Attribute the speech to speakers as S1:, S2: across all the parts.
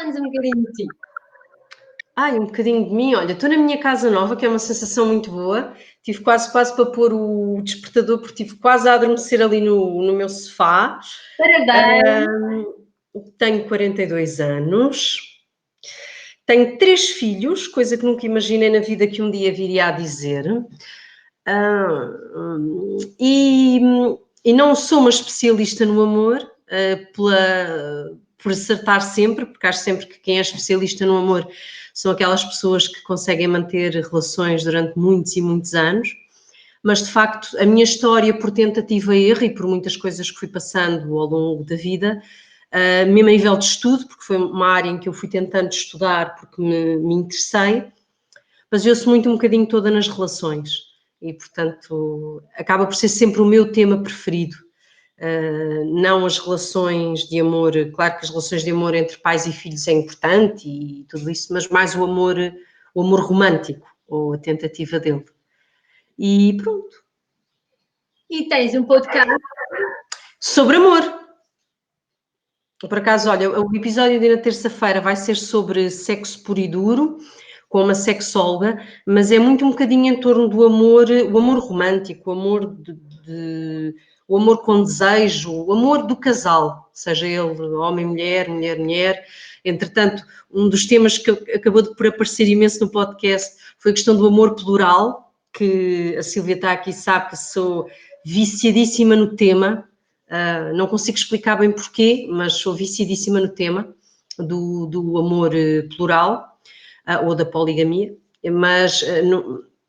S1: Fala-nos um bocadinho de ti.
S2: Um bocadinho de mim. Olha, estou na minha casa nova, que é uma sensação muito boa. Tive quase para pôr o despertador, porque tive quase a adormecer ali no meu sofá.
S1: Parabéns!
S2: Tenho 42 anos. Tenho 3 filhos, coisa que nunca imaginei na vida que um dia viria a dizer. E não sou uma especialista no amor, por acertar sempre, porque acho sempre que quem é especialista no amor são aquelas pessoas que conseguem manter relações durante muitos e muitos anos. Mas, de facto, a minha história, por tentativa e erro e por muitas coisas que fui passando ao longo da vida, mesmo a nível de estudo, porque foi uma área em que eu fui tentando estudar porque me interessei, baseou-se muito um bocadinho toda nas relações. E, portanto, acaba por ser sempre o meu tema preferido. Não as relações de amor, claro que as relações de amor entre pais e filhos é importante e tudo isso, mas mais o amor romântico, ou a tentativa dele. E pronto.
S1: E tens um podcast
S2: sobre amor. Por acaso, olha, o episódio de na terça-feira vai ser sobre sexo puro e duro, com uma sexóloga, mas é muito um bocadinho em torno do amor, o amor romântico, o amor o amor com desejo, o amor do casal, seja ele homem, mulher, mulher, mulher. Entretanto, um dos temas que acabou por aparecer imenso no podcast foi a questão do amor plural, que a Sílvia está aqui, sabe que sou viciadíssima no tema. Não consigo explicar bem porquê, mas sou viciadíssima no tema do amor plural ou da poligamia, mas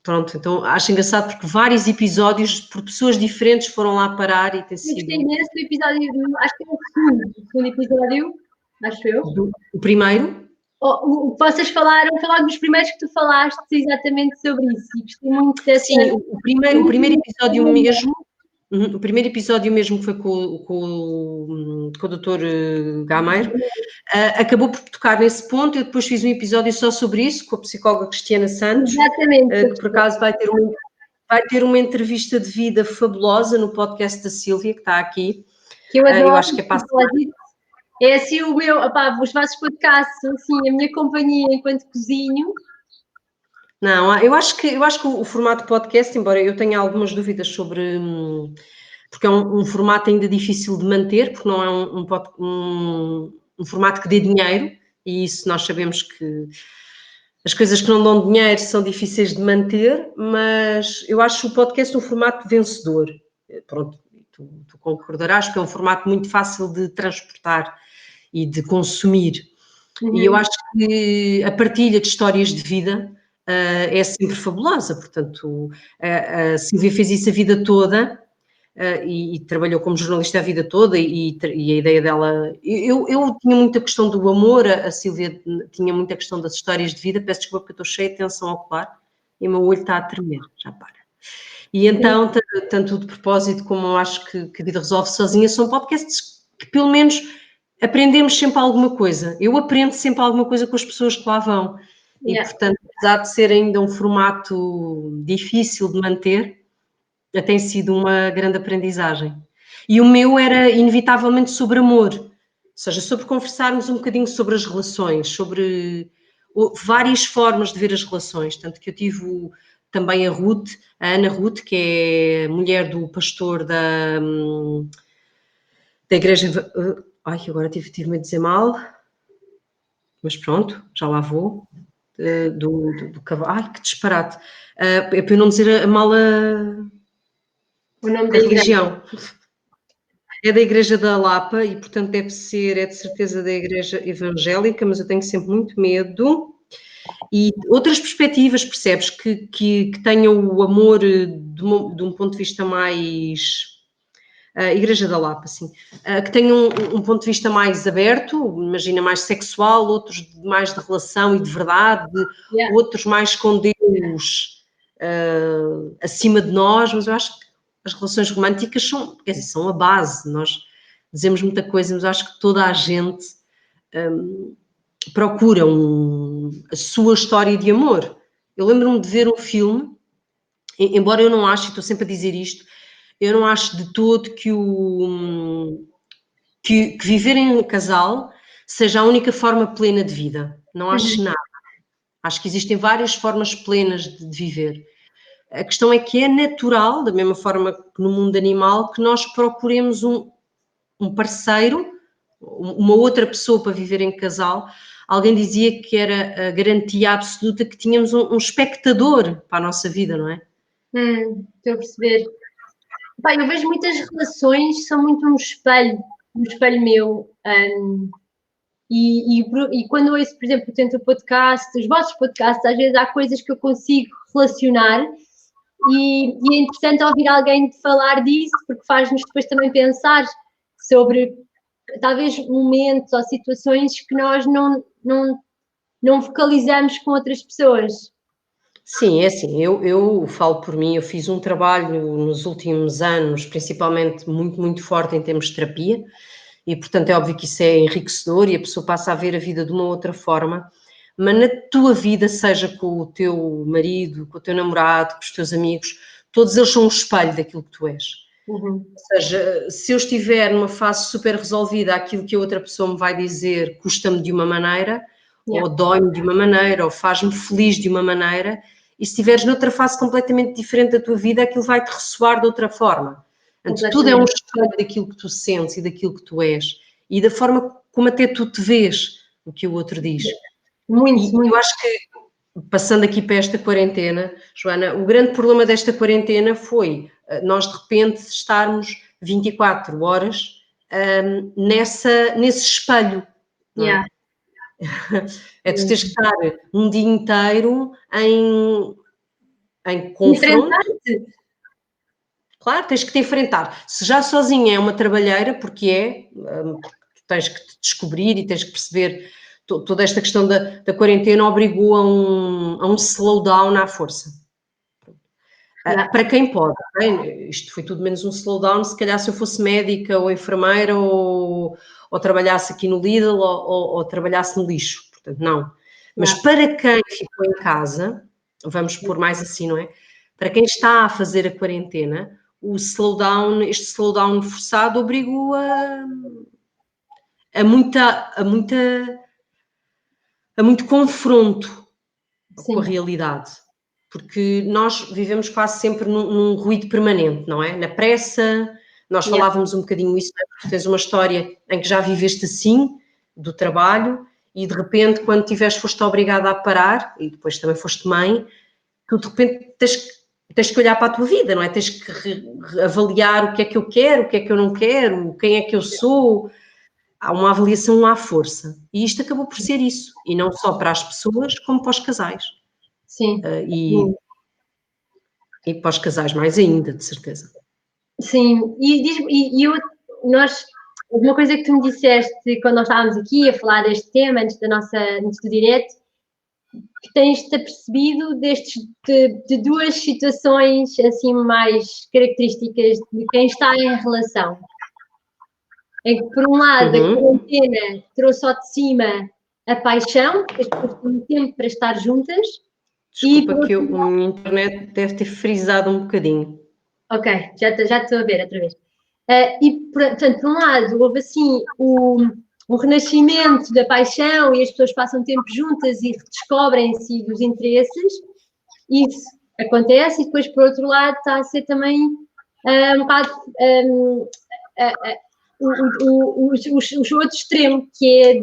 S2: pronto, então acho engraçado porque vários episódios por pessoas diferentes foram lá parar e tem sido...
S1: Eu gostei imenso do episódio, acho que é o segundo episódio, acho eu.
S2: O primeiro?
S1: O que vocês falaram, foi logo dos primeiros que tu falaste exatamente sobre isso, e gostei muito dessa...
S2: Sim, o primeiro episódio mesmo, o primeiro episódio mesmo que foi com o Dr. Gameiro, acabou por tocar nesse ponto. Eu depois fiz um episódio só sobre isso, com a psicóloga Cristiana Santos, que por acaso vai ter uma entrevista de vida fabulosa no podcast da Sílvia, que está aqui.
S1: Que eu adoro,
S2: eu acho que é para
S1: é assim o meu, os vossos podcasts, assim, a minha companhia enquanto cozinho.
S2: Não, eu acho que o formato podcast, embora eu tenha algumas dúvidas sobre... porque é um formato ainda difícil de manter, porque não é um formato que dê dinheiro, e isso nós sabemos que as coisas que não dão dinheiro são difíceis de manter, mas eu acho o podcast um formato vencedor. Pronto, tu concordarás que é um formato muito fácil de transportar e de consumir. E eu acho que a partilha de histórias de vida é sempre fabulosa. Portanto, a Sílvia fez isso a vida toda e trabalhou como jornalista a vida toda e a ideia dela... Eu tinha muita questão do amor, a Sílvia tinha muita questão das histórias de vida. Peço desculpa porque eu estou cheia de tensão ocular e o meu olho está a tremer, já para. E então, tanto de propósito como eu acho que a vida resolve sozinha, são podcasts que pelo menos aprendemos sempre alguma coisa. Eu aprendo sempre alguma coisa com as pessoas que lá vão. E, portanto, apesar de ser ainda um formato difícil de manter, tem sido uma grande aprendizagem. E o meu era inevitavelmente sobre amor, ou seja, sobre conversarmos um bocadinho sobre as relações, sobre várias formas de ver as relações. Tanto que eu tive também a Ana Ruth, que é mulher do pastor da igreja... agora tive-me a dizer mal, mas pronto, já lá vou. Do cavalo. Que disparate. É para eu não dizer a mala...
S1: O nome
S2: da religião. É da Igreja da Lapa e, portanto, deve ser, é de certeza da Igreja Evangélica, mas eu tenho sempre muito medo. E outras perspectivas, percebes, que tenham o amor de um ponto de vista mais... Igreja da Lapa, sim. Que tenham um ponto de vista mais aberto, imagina, mais sexual, outros mais de relação e de verdade, outros mais com Deus acima de nós, mas eu acho que as relações românticas são a base. Nós dizemos muita coisa, mas acho que toda a gente procura a sua história de amor. Eu lembro-me de ver um filme, embora eu não ache, estou sempre a dizer isto, eu não acho de todo que viver em casal seja a única forma plena de vida. Não acho nada. Acho que existem várias formas plenas de viver. A questão é que é natural, da mesma forma que no mundo animal, que nós procuremos um parceiro, uma outra pessoa para viver em casal. Alguém dizia que era a garantia absoluta que tínhamos um espectador para a nossa vida, não é?
S1: Estou a perceber. Pá, eu vejo muitas relações, são muito um espelho meu. E quando ouço, por exemplo, o podcast, os vossos podcasts, às vezes há coisas que eu consigo relacionar e é interessante ouvir alguém falar disso, porque faz-nos depois também pensar sobre talvez momentos ou situações que nós não focalizamos com outras pessoas.
S2: Sim, é assim, eu falo por mim, eu fiz um trabalho nos últimos anos, principalmente muito, muito forte em termos de terapia, e portanto é óbvio que isso é enriquecedor e a pessoa passa a ver a vida de uma outra forma, mas na tua vida, seja com o teu marido, com o teu namorado, com os teus amigos, todos eles são um espelho daquilo que tu és. Ou seja, se eu estiver numa fase super resolvida, aquilo que a outra pessoa me vai dizer custa-me de uma maneira, ou dói-me de uma maneira, ou faz-me feliz de uma maneira, e se estiveres noutra fase completamente diferente da tua vida, aquilo vai-te ressoar de outra forma. Portanto, tudo é um espelho daquilo que tu sentes e daquilo que tu és, e da forma como até tu te vês, o que o outro diz.
S1: Muito.
S2: Eu acho que, passando aqui para esta quarentena, Joana, o grande problema desta quarentena foi nós de repente estarmos 24 horas nesse espelho. Não é? É tu teres que estar um dia inteiro em confronto. Claro, tens que te enfrentar. Se já sozinha é uma trabalheira, porque tens que te descobrir e tens que perceber toda esta questão da quarentena obrigou a um slowdown à força. Para quem pode, bem, isto foi tudo menos um slowdown, se calhar se eu fosse médica ou enfermeira ou trabalhasse aqui no Lidl ou trabalhasse no lixo, portanto não. Mas para quem ficou em casa, vamos pôr mais assim, não é? Para quem está a fazer a quarentena, este slowdown forçado obrigou a muito confronto com a realidade. Porque nós vivemos quase sempre num ruído permanente, não é? Na pressa, nós falávamos um bocadinho isso, tu tens uma história em que já viveste assim, do trabalho, e de repente, quando foste obrigada a parar, e depois também foste mãe, tu de repente tens que olhar para a tua vida, não é? Tens que avaliar o que é que eu quero, o que é que eu não quero, quem é que eu sou. Há uma avaliação à força. E isto acabou por ser isso. E não só para as pessoas, como para os casais.
S1: Sim.
S2: E para os casais mais ainda, de certeza.
S1: Sim, uma coisa que tu me disseste quando nós estávamos aqui a falar deste tema, antes do direto, que tens-te apercebido de duas situações assim mais características de quem está em relação. Em que, por um lado, a quarentena trouxe ao de cima a paixão, que as pessoas têm tempo para estar juntas.
S2: Desculpa que a minha internet deve ter frisado um bocadinho.
S1: Ok, já estou a ver outra vez. Portanto, por um lado, houve assim o renascimento da paixão e as pessoas passam tempo juntas e redescobrem-se dos interesses. Isso acontece e depois, por outro lado, está a ser também um bocado o outro extremo, que é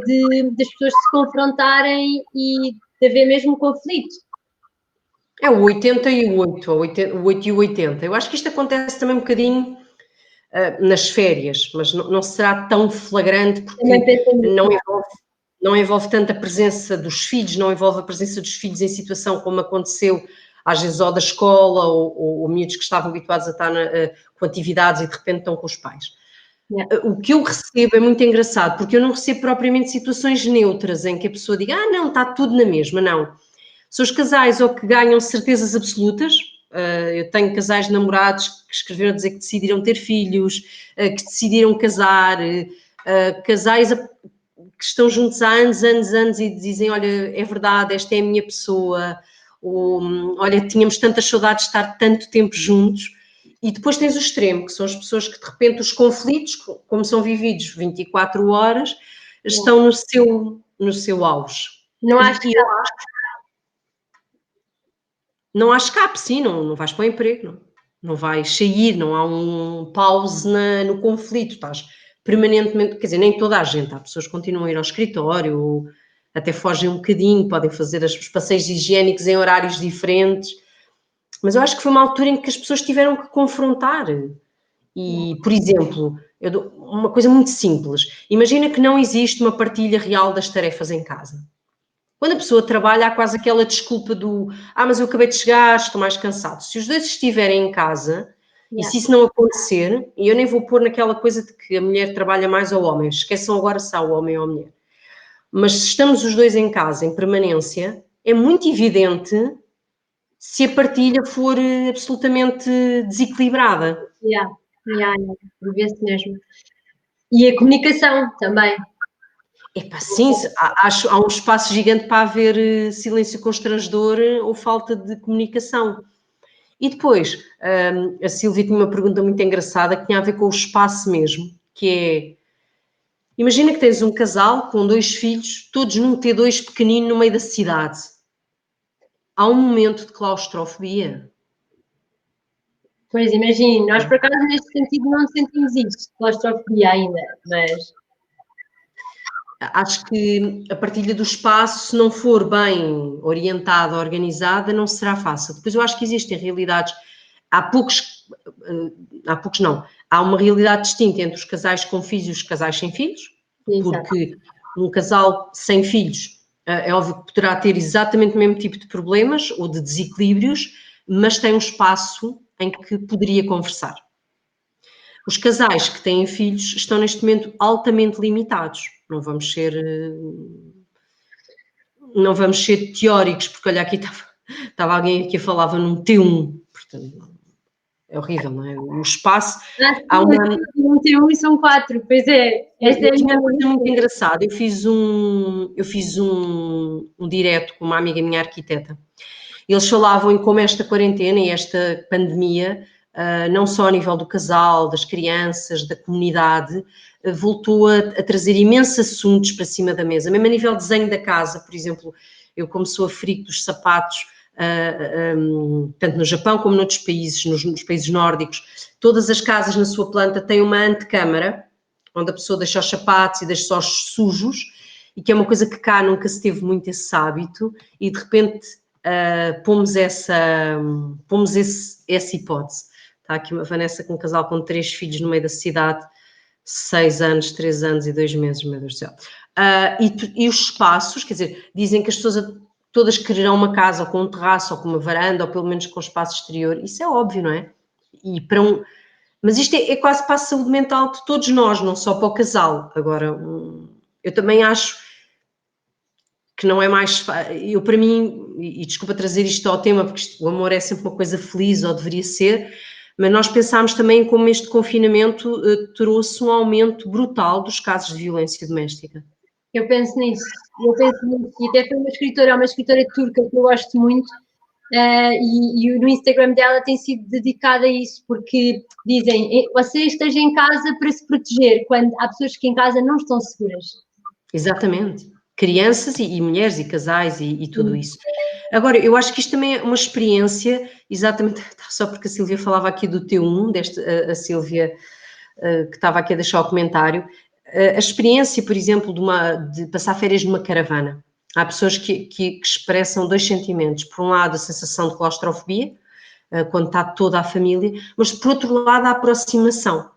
S1: das pessoas se confrontarem e de haver mesmo conflito.
S2: É o 80 e o 8, o 8 e o 80. Eu acho que isto acontece também um bocadinho nas férias, mas não será tão flagrante porque não envolve tanta presença dos filhos, não envolve a presença dos filhos em situação como aconteceu às vezes ou da escola ou miúdos que estavam habituados a estar com atividades e de repente estão com os pais. O que eu recebo é muito engraçado, porque eu não recebo propriamente situações neutras em que a pessoa diga, não, está tudo na mesma, não. São os casais ou que ganham certezas absolutas. Eu tenho casais de namorados que escreveram a dizer que decidiram ter filhos, que decidiram casar, casais que estão juntos há anos e dizem, olha, é verdade, esta é a minha pessoa, ou, olha, tínhamos tantas saudades de estar tanto tempo juntos. E depois tens o extremo, que são as pessoas que de repente os conflitos, como são vividos 24 horas, estão no seu auge.
S1: Não há
S2: E eu acho que não há escape, sim, não vais para o emprego, não vais sair, não há um pause no conflito, estás permanentemente, quer dizer, nem toda a gente, há pessoas que continuam a ir ao escritório, ou até fogem um bocadinho, podem fazer os passeios higiênicos em horários diferentes, mas eu acho que foi uma altura em que as pessoas tiveram que confrontar. E, por exemplo, uma coisa muito simples, imagina que não existe uma partilha real das tarefas em casa. Quando a pessoa trabalha, há quase aquela desculpa mas eu acabei de chegar, estou mais cansado. Se os dois estiverem em casa, e se isso não acontecer, e eu nem vou pôr naquela coisa de que a mulher trabalha mais ao homem, esqueçam agora se há o homem ou a mulher. Mas se estamos os dois em casa, em permanência, é muito evidente se a partilha for absolutamente desequilibrada.
S1: Vê-se mesmo. E a comunicação também.
S2: Sim, há um espaço gigante para haver silêncio constrangedor ou falta de comunicação. E depois, a Sílvia tinha uma pergunta muito engraçada que tinha a ver com o espaço mesmo, que é, imagina que tens um casal com 2 filhos, todos num T2 pequenino no meio da cidade. Há um momento de claustrofobia.
S1: Pois, imagino, nós por acaso neste sentido não sentimos isso, claustrofobia ainda, mas...
S2: Acho que a partilha do espaço, se não for bem orientada, organizada, não será fácil. Depois eu acho que existem realidades, há poucos não, há uma realidade distinta entre os casais com filhos e os casais sem filhos, porque um casal sem filhos é óbvio que poderá ter exatamente o mesmo tipo de problemas ou de desequilíbrios, mas tem um espaço em que poderia conversar. Os casais que têm filhos estão neste momento altamente limitados. Não vamos ser teóricos, porque olha, aqui estava alguém que falava num T1, portanto, é horrível, não é? O espaço...
S1: Um T1 e são 4, pois é. Esta é
S2: uma coisa muito engraçada, eu fiz um direto com uma amiga minha arquiteta. Eles falavam em como esta quarentena e esta pandemia, não só a nível do casal, das crianças, da comunidade, voltou a trazer imensos assuntos para cima da mesa, mesmo a nível de desenho da casa, por exemplo, eu como sou a freak dos sapatos, tanto no Japão como noutros países, nos países nórdicos, todas as casas na sua planta têm uma antecâmara, onde a pessoa deixa os sapatos e deixa só os sujos, e que é uma coisa que cá nunca se teve muito esse hábito, e de repente pomos essa hipótese. Está aqui uma Vanessa com um casal com 3 filhos no meio da cidade, 6 anos, 3 anos e 2 meses, meu Deus do céu. E os espaços, quer dizer, dizem que as pessoas todas quererão uma casa ou com um terraço ou com uma varanda ou pelo menos com espaço exterior, isso é óbvio, não é? Mas isto é quase para a saúde mental de todos nós, não só para o casal. Agora, eu também acho que não é mais... Eu, para mim, e desculpa trazer isto ao tema, porque o amor é sempre uma coisa feliz, ou deveria ser, mas nós pensámos também como este confinamento trouxe um aumento brutal dos casos de violência doméstica.
S1: Eu penso nisso, e até foi uma escritora turca que eu gosto muito, e no Instagram dela tem sido dedicada a isso, porque dizem, você esteja em casa para se proteger, quando há pessoas que em casa não estão seguras.
S2: Exatamente. Crianças e mulheres e casais e tudo isso. Agora, eu acho que isto também é uma experiência, exatamente, só porque a Sílvia falava aqui do T1, a Sílvia que estava aqui a deixar o comentário, a experiência, por exemplo, de passar férias numa caravana. Há pessoas que expressam 2 sentimentos. Por um lado, a sensação de claustrofobia, quando está toda a família, mas por outro lado, a aproximação.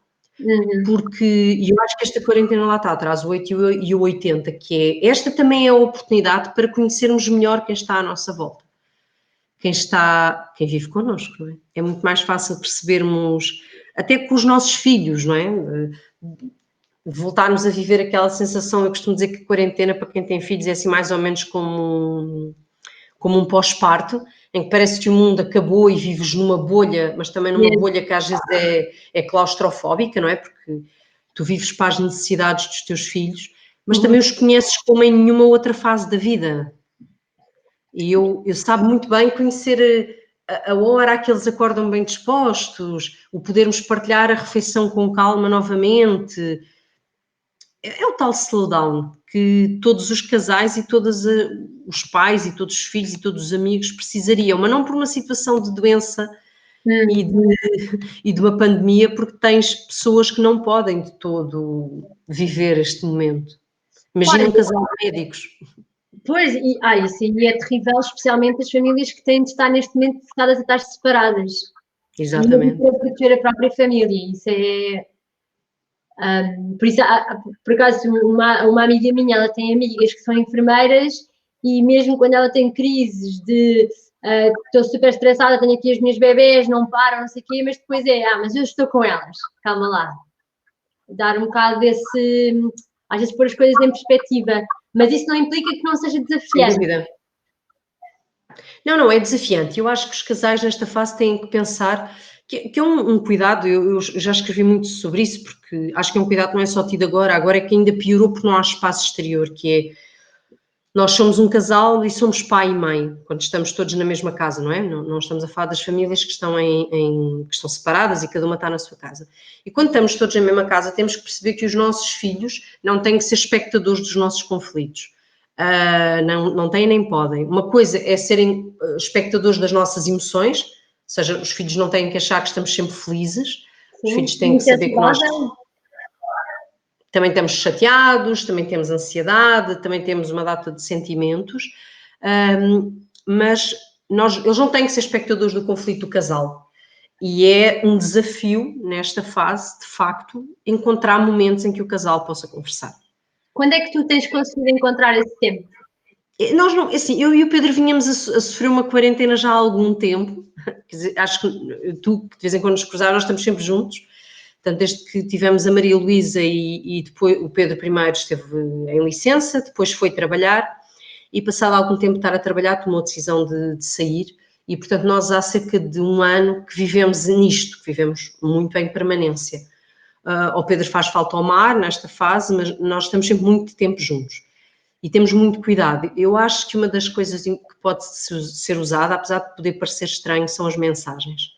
S2: Porque eu acho que esta quarentena lá está, traz o 8 e o 80, que é, esta também é a oportunidade para conhecermos melhor quem está à nossa volta. Quem vive connosco, não é? É muito mais fácil percebermos, até com os nossos filhos, não é? Voltarmos a viver aquela sensação, eu costumo dizer que a quarentena para quem tem filhos é assim mais ou menos como um pós-parto, em que parece que o mundo acabou e vives numa bolha, mas também numa bolha que às vezes é claustrofóbica, não é? Porque tu vives para as necessidades dos teus filhos, mas também os conheces como em nenhuma outra fase da vida. E eu sabe muito bem conhecer a hora a que eles acordam bem dispostos, o podermos partilhar a refeição com calma novamente. é o tal slowdown que todos os casais e todos os pais e todos os filhos e todos os amigos precisariam, mas não por uma situação de doença e de uma pandemia, porque tens pessoas que não podem de todo viver este momento. Imagina um casal de médicos.
S1: Pois, isso aí é terrível, especialmente as famílias que têm de estar neste momento dedicadas a estar separadas.
S2: Exatamente.
S1: Para proteger a própria família. Isso é. Por isso, por acaso, uma amiga minha, ela tem amigas que são enfermeiras e mesmo quando ela tem crises de estou super estressada, tenho aqui as minhas bebés, não param, não sei o quê, mas depois mas eu estou com elas, calma lá. Dar um bocado desse, às vezes pôr as coisas em perspectiva, mas isso não implica que não seja desafiante.
S2: Sem dúvida. Não, é desafiante. Eu acho que os casais nesta fase têm que pensar que é um cuidado, eu já escrevi muito sobre isso, porque acho que é um cuidado que não é só tido agora é que ainda piorou porque não há espaço exterior, que é, nós somos um casal e somos pai e mãe, quando estamos todos na mesma casa, não é? Não estamos a falar das famílias que estão, que estão separadas e cada uma está na sua casa. E quando estamos todos na mesma casa, temos que perceber que os nossos filhos não têm que ser espectadores dos nossos conflitos. Não têm nem podem. Uma coisa é serem espectadores das nossas emoções, ou seja, os filhos não têm que achar que estamos sempre felizes, os filhos têm que saber que nós também estamos chateados, também temos ansiedade, também temos uma data de sentimentos, mas eles não têm que ser espectadores do conflito do casal. E é um desafio nesta fase, de facto, encontrar momentos em que o casal possa conversar.
S1: Quando é que tu tens conseguido encontrar esse tempo?
S2: Nós não, assim, eu e o Pedro vinhamos a sofrer uma quarentena já há algum tempo. Quer dizer, acho que tu, que de vez em quando nos cruzar, nós estamos sempre juntos. Portanto, desde que tivemos a Maria Luísa e depois o Pedro primeiro esteve em licença, depois foi trabalhar e passado algum tempo de estar a trabalhar tomou a decisão de sair e, portanto, nós há cerca de um ano que vivemos nisto, que vivemos muito em permanência. Ao Pedro faz falta ao mar nesta fase, mas nós estamos sempre muito tempo juntos. E temos muito cuidado. Eu acho que uma das coisas que pode ser usada, apesar de poder parecer estranho, são as mensagens.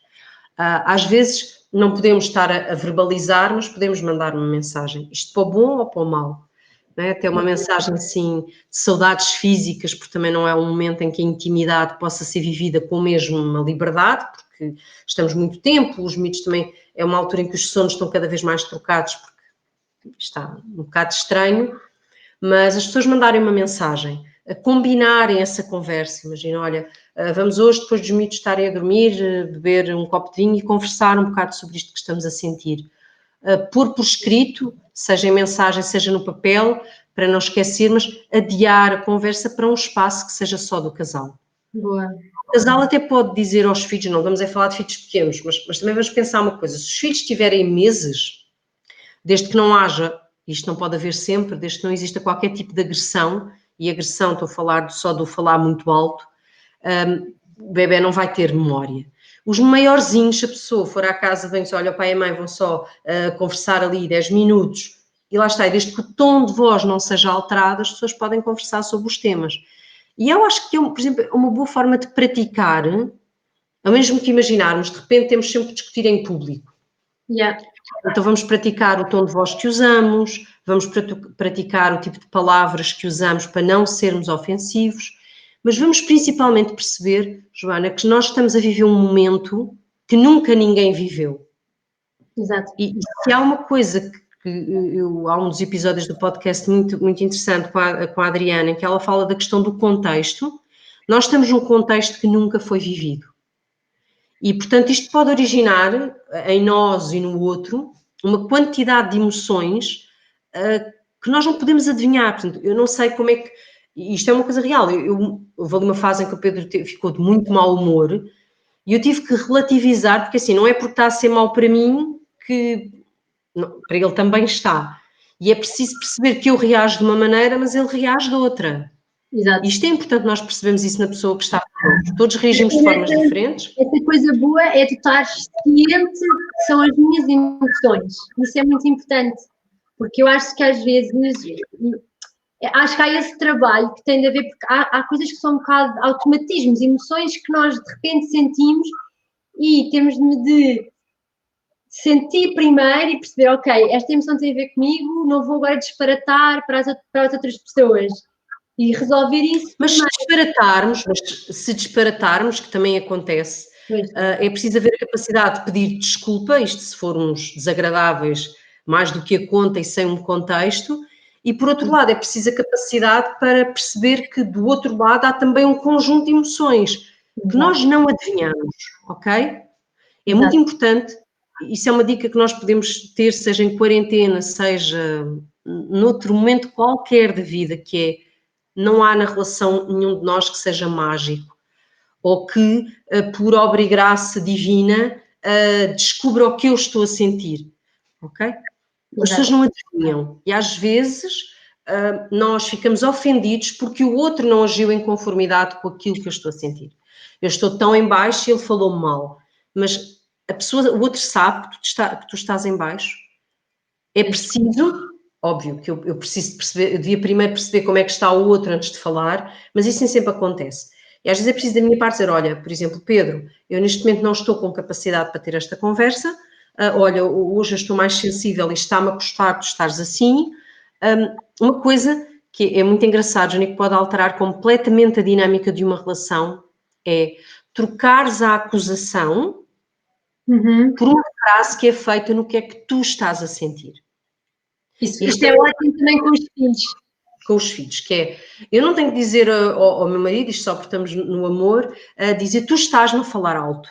S2: Às vezes não podemos estar a verbalizar, mas podemos mandar uma mensagem. Isto para o bom ou para o mau. Não é? Até uma mensagem assim de saudades físicas, porque também não é um momento em que a intimidade possa ser vivida com a mesma liberdade, porque estamos muito tempo, os miúdos também, é uma altura em que os sonos estão cada vez mais trocados, porque está um bocado estranho, mas as pessoas mandarem uma mensagem, a combinarem essa conversa, imagina, olha, vamos hoje, depois dos miúdos estarem a dormir, beber um copo de vinho e conversar um bocado sobre isto que estamos a sentir. Pôr por escrito, seja em mensagem, seja no papel, para não esquecer, mas adiar a conversa para um espaço que seja só do casal.
S1: Boa.
S2: O casal até pode dizer aos filhos, não vamos a falar de filhos pequenos, mas também vamos pensar uma coisa, se os filhos tiverem meses, desde que não haja, isto não pode haver sempre, desde que não exista qualquer tipo de agressão, e agressão, estou a falar só do falar muito alto, o bebê não vai ter memória. Os maiorzinhos, se a pessoa for à casa, vem só, olha, o pai e a mãe vão só conversar ali 10 minutos, e lá está, e desde que o tom de voz não seja alterado, as pessoas podem conversar sobre os temas. E eu acho que, por exemplo, é uma boa forma de praticar, ao mesmo que imaginarmos, de repente temos sempre que discutir em público.
S1: Yeah.
S2: Então vamos praticar o tom de voz que usamos, vamos praticar o tipo de palavras que usamos para não sermos ofensivos, mas vamos principalmente perceber, Joana, que nós estamos a viver um momento que nunca ninguém viveu.
S1: Exato.
S2: E se há uma coisa há um dos episódios do podcast muito, muito interessante com a Adriana, em que ela fala da questão do contexto, nós estamos num contexto que nunca foi vivido. E, portanto, isto pode originar em nós e no outro uma quantidade de emoções que nós não podemos adivinhar. Portanto, eu não sei como é que... Isto é uma coisa real. Houve ali uma fase em que o Pedro ficou de muito mau humor e eu tive que relativizar, porque assim, não é porque está a ser mau para mim que não, para ele também está. E é preciso perceber que eu reajo de uma maneira, mas ele reage de outra.
S1: Exato.
S2: Isto é importante nós percebemos isso na pessoa que está connosco. Todos reagimos de formas diferentes.
S1: Essa coisa boa é tu estar ciente que são as minhas emoções. Isso é muito importante. Porque eu acho que às vezes acho que há esse trabalho que tem de haver, porque há coisas que são um bocado automatismos, emoções que nós de repente sentimos e temos de sentir primeiro e perceber, ok, esta emoção tem a ver comigo, não vou agora disparatar para as outras pessoas. E resolver isso
S2: Mas
S1: primeiro.
S2: se disparatarmos, que também acontece,
S1: Pois,
S2: é preciso haver a capacidade de pedir desculpa, isto se formos desagradáveis mais do que a conta e sem um contexto, e por outro lado é preciso a capacidade para perceber que do outro lado há também um conjunto de emoções que nós não adivinhamos, ok? É muito
S1: exato.
S2: importante, isso é uma dica que nós podemos ter, seja em quarentena, seja noutro momento qualquer da vida, que é, não há na relação nenhum de nós que seja mágico, ou que, por obra e graça divina, descubra o que eu estou a sentir, ok? As pessoas
S1: Exato.
S2: não adivinham, e às vezes nós ficamos ofendidos porque o outro não agiu em conformidade com aquilo que eu estou a sentir. Eu estou tão em baixo e ele falou mal, mas o outro sabe que tu estás em baixo. É preciso, óbvio que eu preciso de perceber, eu devia primeiro perceber como é que está o outro antes de falar, mas isso nem sempre acontece. E às vezes é preciso da minha parte dizer, olha, por exemplo, Pedro, eu neste momento não estou com capacidade para ter esta conversa, olha, hoje eu estou mais sensível e está-me a custar tu estares assim. Uma coisa que é muito engraçado, Johnny, que pode alterar completamente a dinâmica de uma relação, é trocares a acusação por uma frase que é feita no que é que tu estás a sentir.
S1: Isso é ótimo também com os filhos.
S2: Com os filhos, que é, eu não tenho que dizer ao meu marido, isto só porque estamos no amor, a dizer, tu estás-me a falar alto.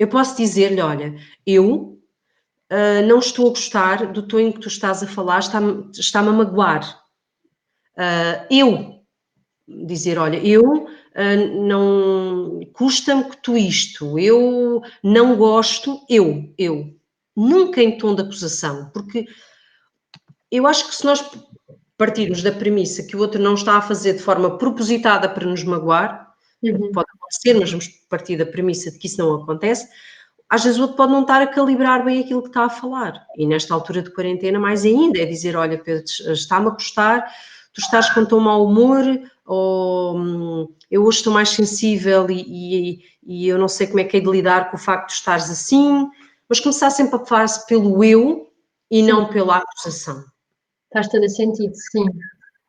S2: Eu posso dizer-lhe, olha, eu não estou a gostar do tom em que tu estás a falar, está-me a magoar. Eu dizer, olha, eu não custa-me que tu isto, eu não gosto, eu. Nunca em tom de acusação, porque eu acho que se nós partirmos da premissa que o outro não está a fazer de forma propositada para nos magoar, pode acontecer, mas vamos partir da premissa de que isso não acontece, às vezes o outro pode não estar a calibrar bem aquilo que está a falar. E nesta altura de quarentena, mais ainda, é dizer, olha, Pedro, está-me a custar, tu estás com tão mau humor, ou eu hoje estou mais sensível e eu não sei como é que é de lidar com o facto de estares assim, mas começar sempre a falar pelo eu e
S1: Sim,
S2: não pela acusação.
S1: faz todo sentido, sim.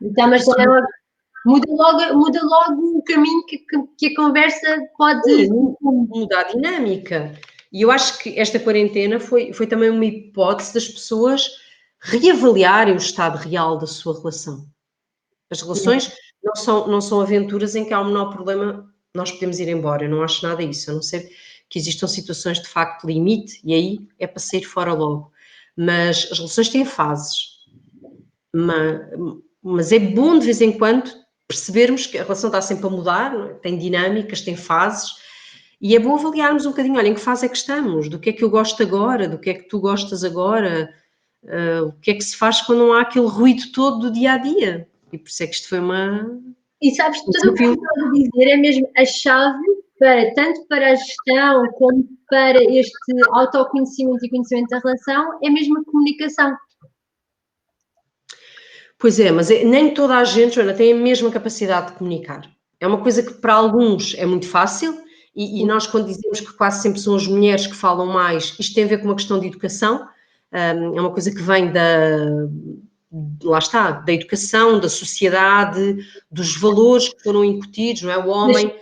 S1: Então, mas também muda logo o caminho que a conversa pode.
S2: Sim, mudar a dinâmica. E eu acho que esta quarentena foi também uma hipótese das pessoas reavaliarem o estado real da sua relação. As relações não são aventuras em que há um menor problema, nós podemos ir embora. Eu não acho nada isso, a não ser que existam situações de facto limite, e aí é para sair fora logo. Mas as relações têm fases. Mas é bom de vez em quando percebermos que a relação está sempre a mudar, não é? Tem dinâmicas, tem fases, e é bom avaliarmos um bocadinho, olha, em que fase é que estamos, do que é que eu gosto agora, do que é que tu gostas agora, o que é que se faz quando não há aquele ruído todo do dia a dia. E por isso é que isto foi
S1: E sabes,
S2: um
S1: tudo o que
S2: desafio.
S1: estás a dizer é mesmo a chave para, tanto para a gestão como para este autoconhecimento e conhecimento da relação, é mesmo a comunicação.
S2: Pois é, mas nem toda a gente, Joana, tem a mesma capacidade de comunicar. É uma coisa que para alguns é muito fácil, e nós quando dizemos que quase sempre são as mulheres que falam mais, isto tem a ver com uma questão de educação, é uma coisa que vem lá está, da educação, da sociedade, dos valores que foram incutidos, não é? O homem,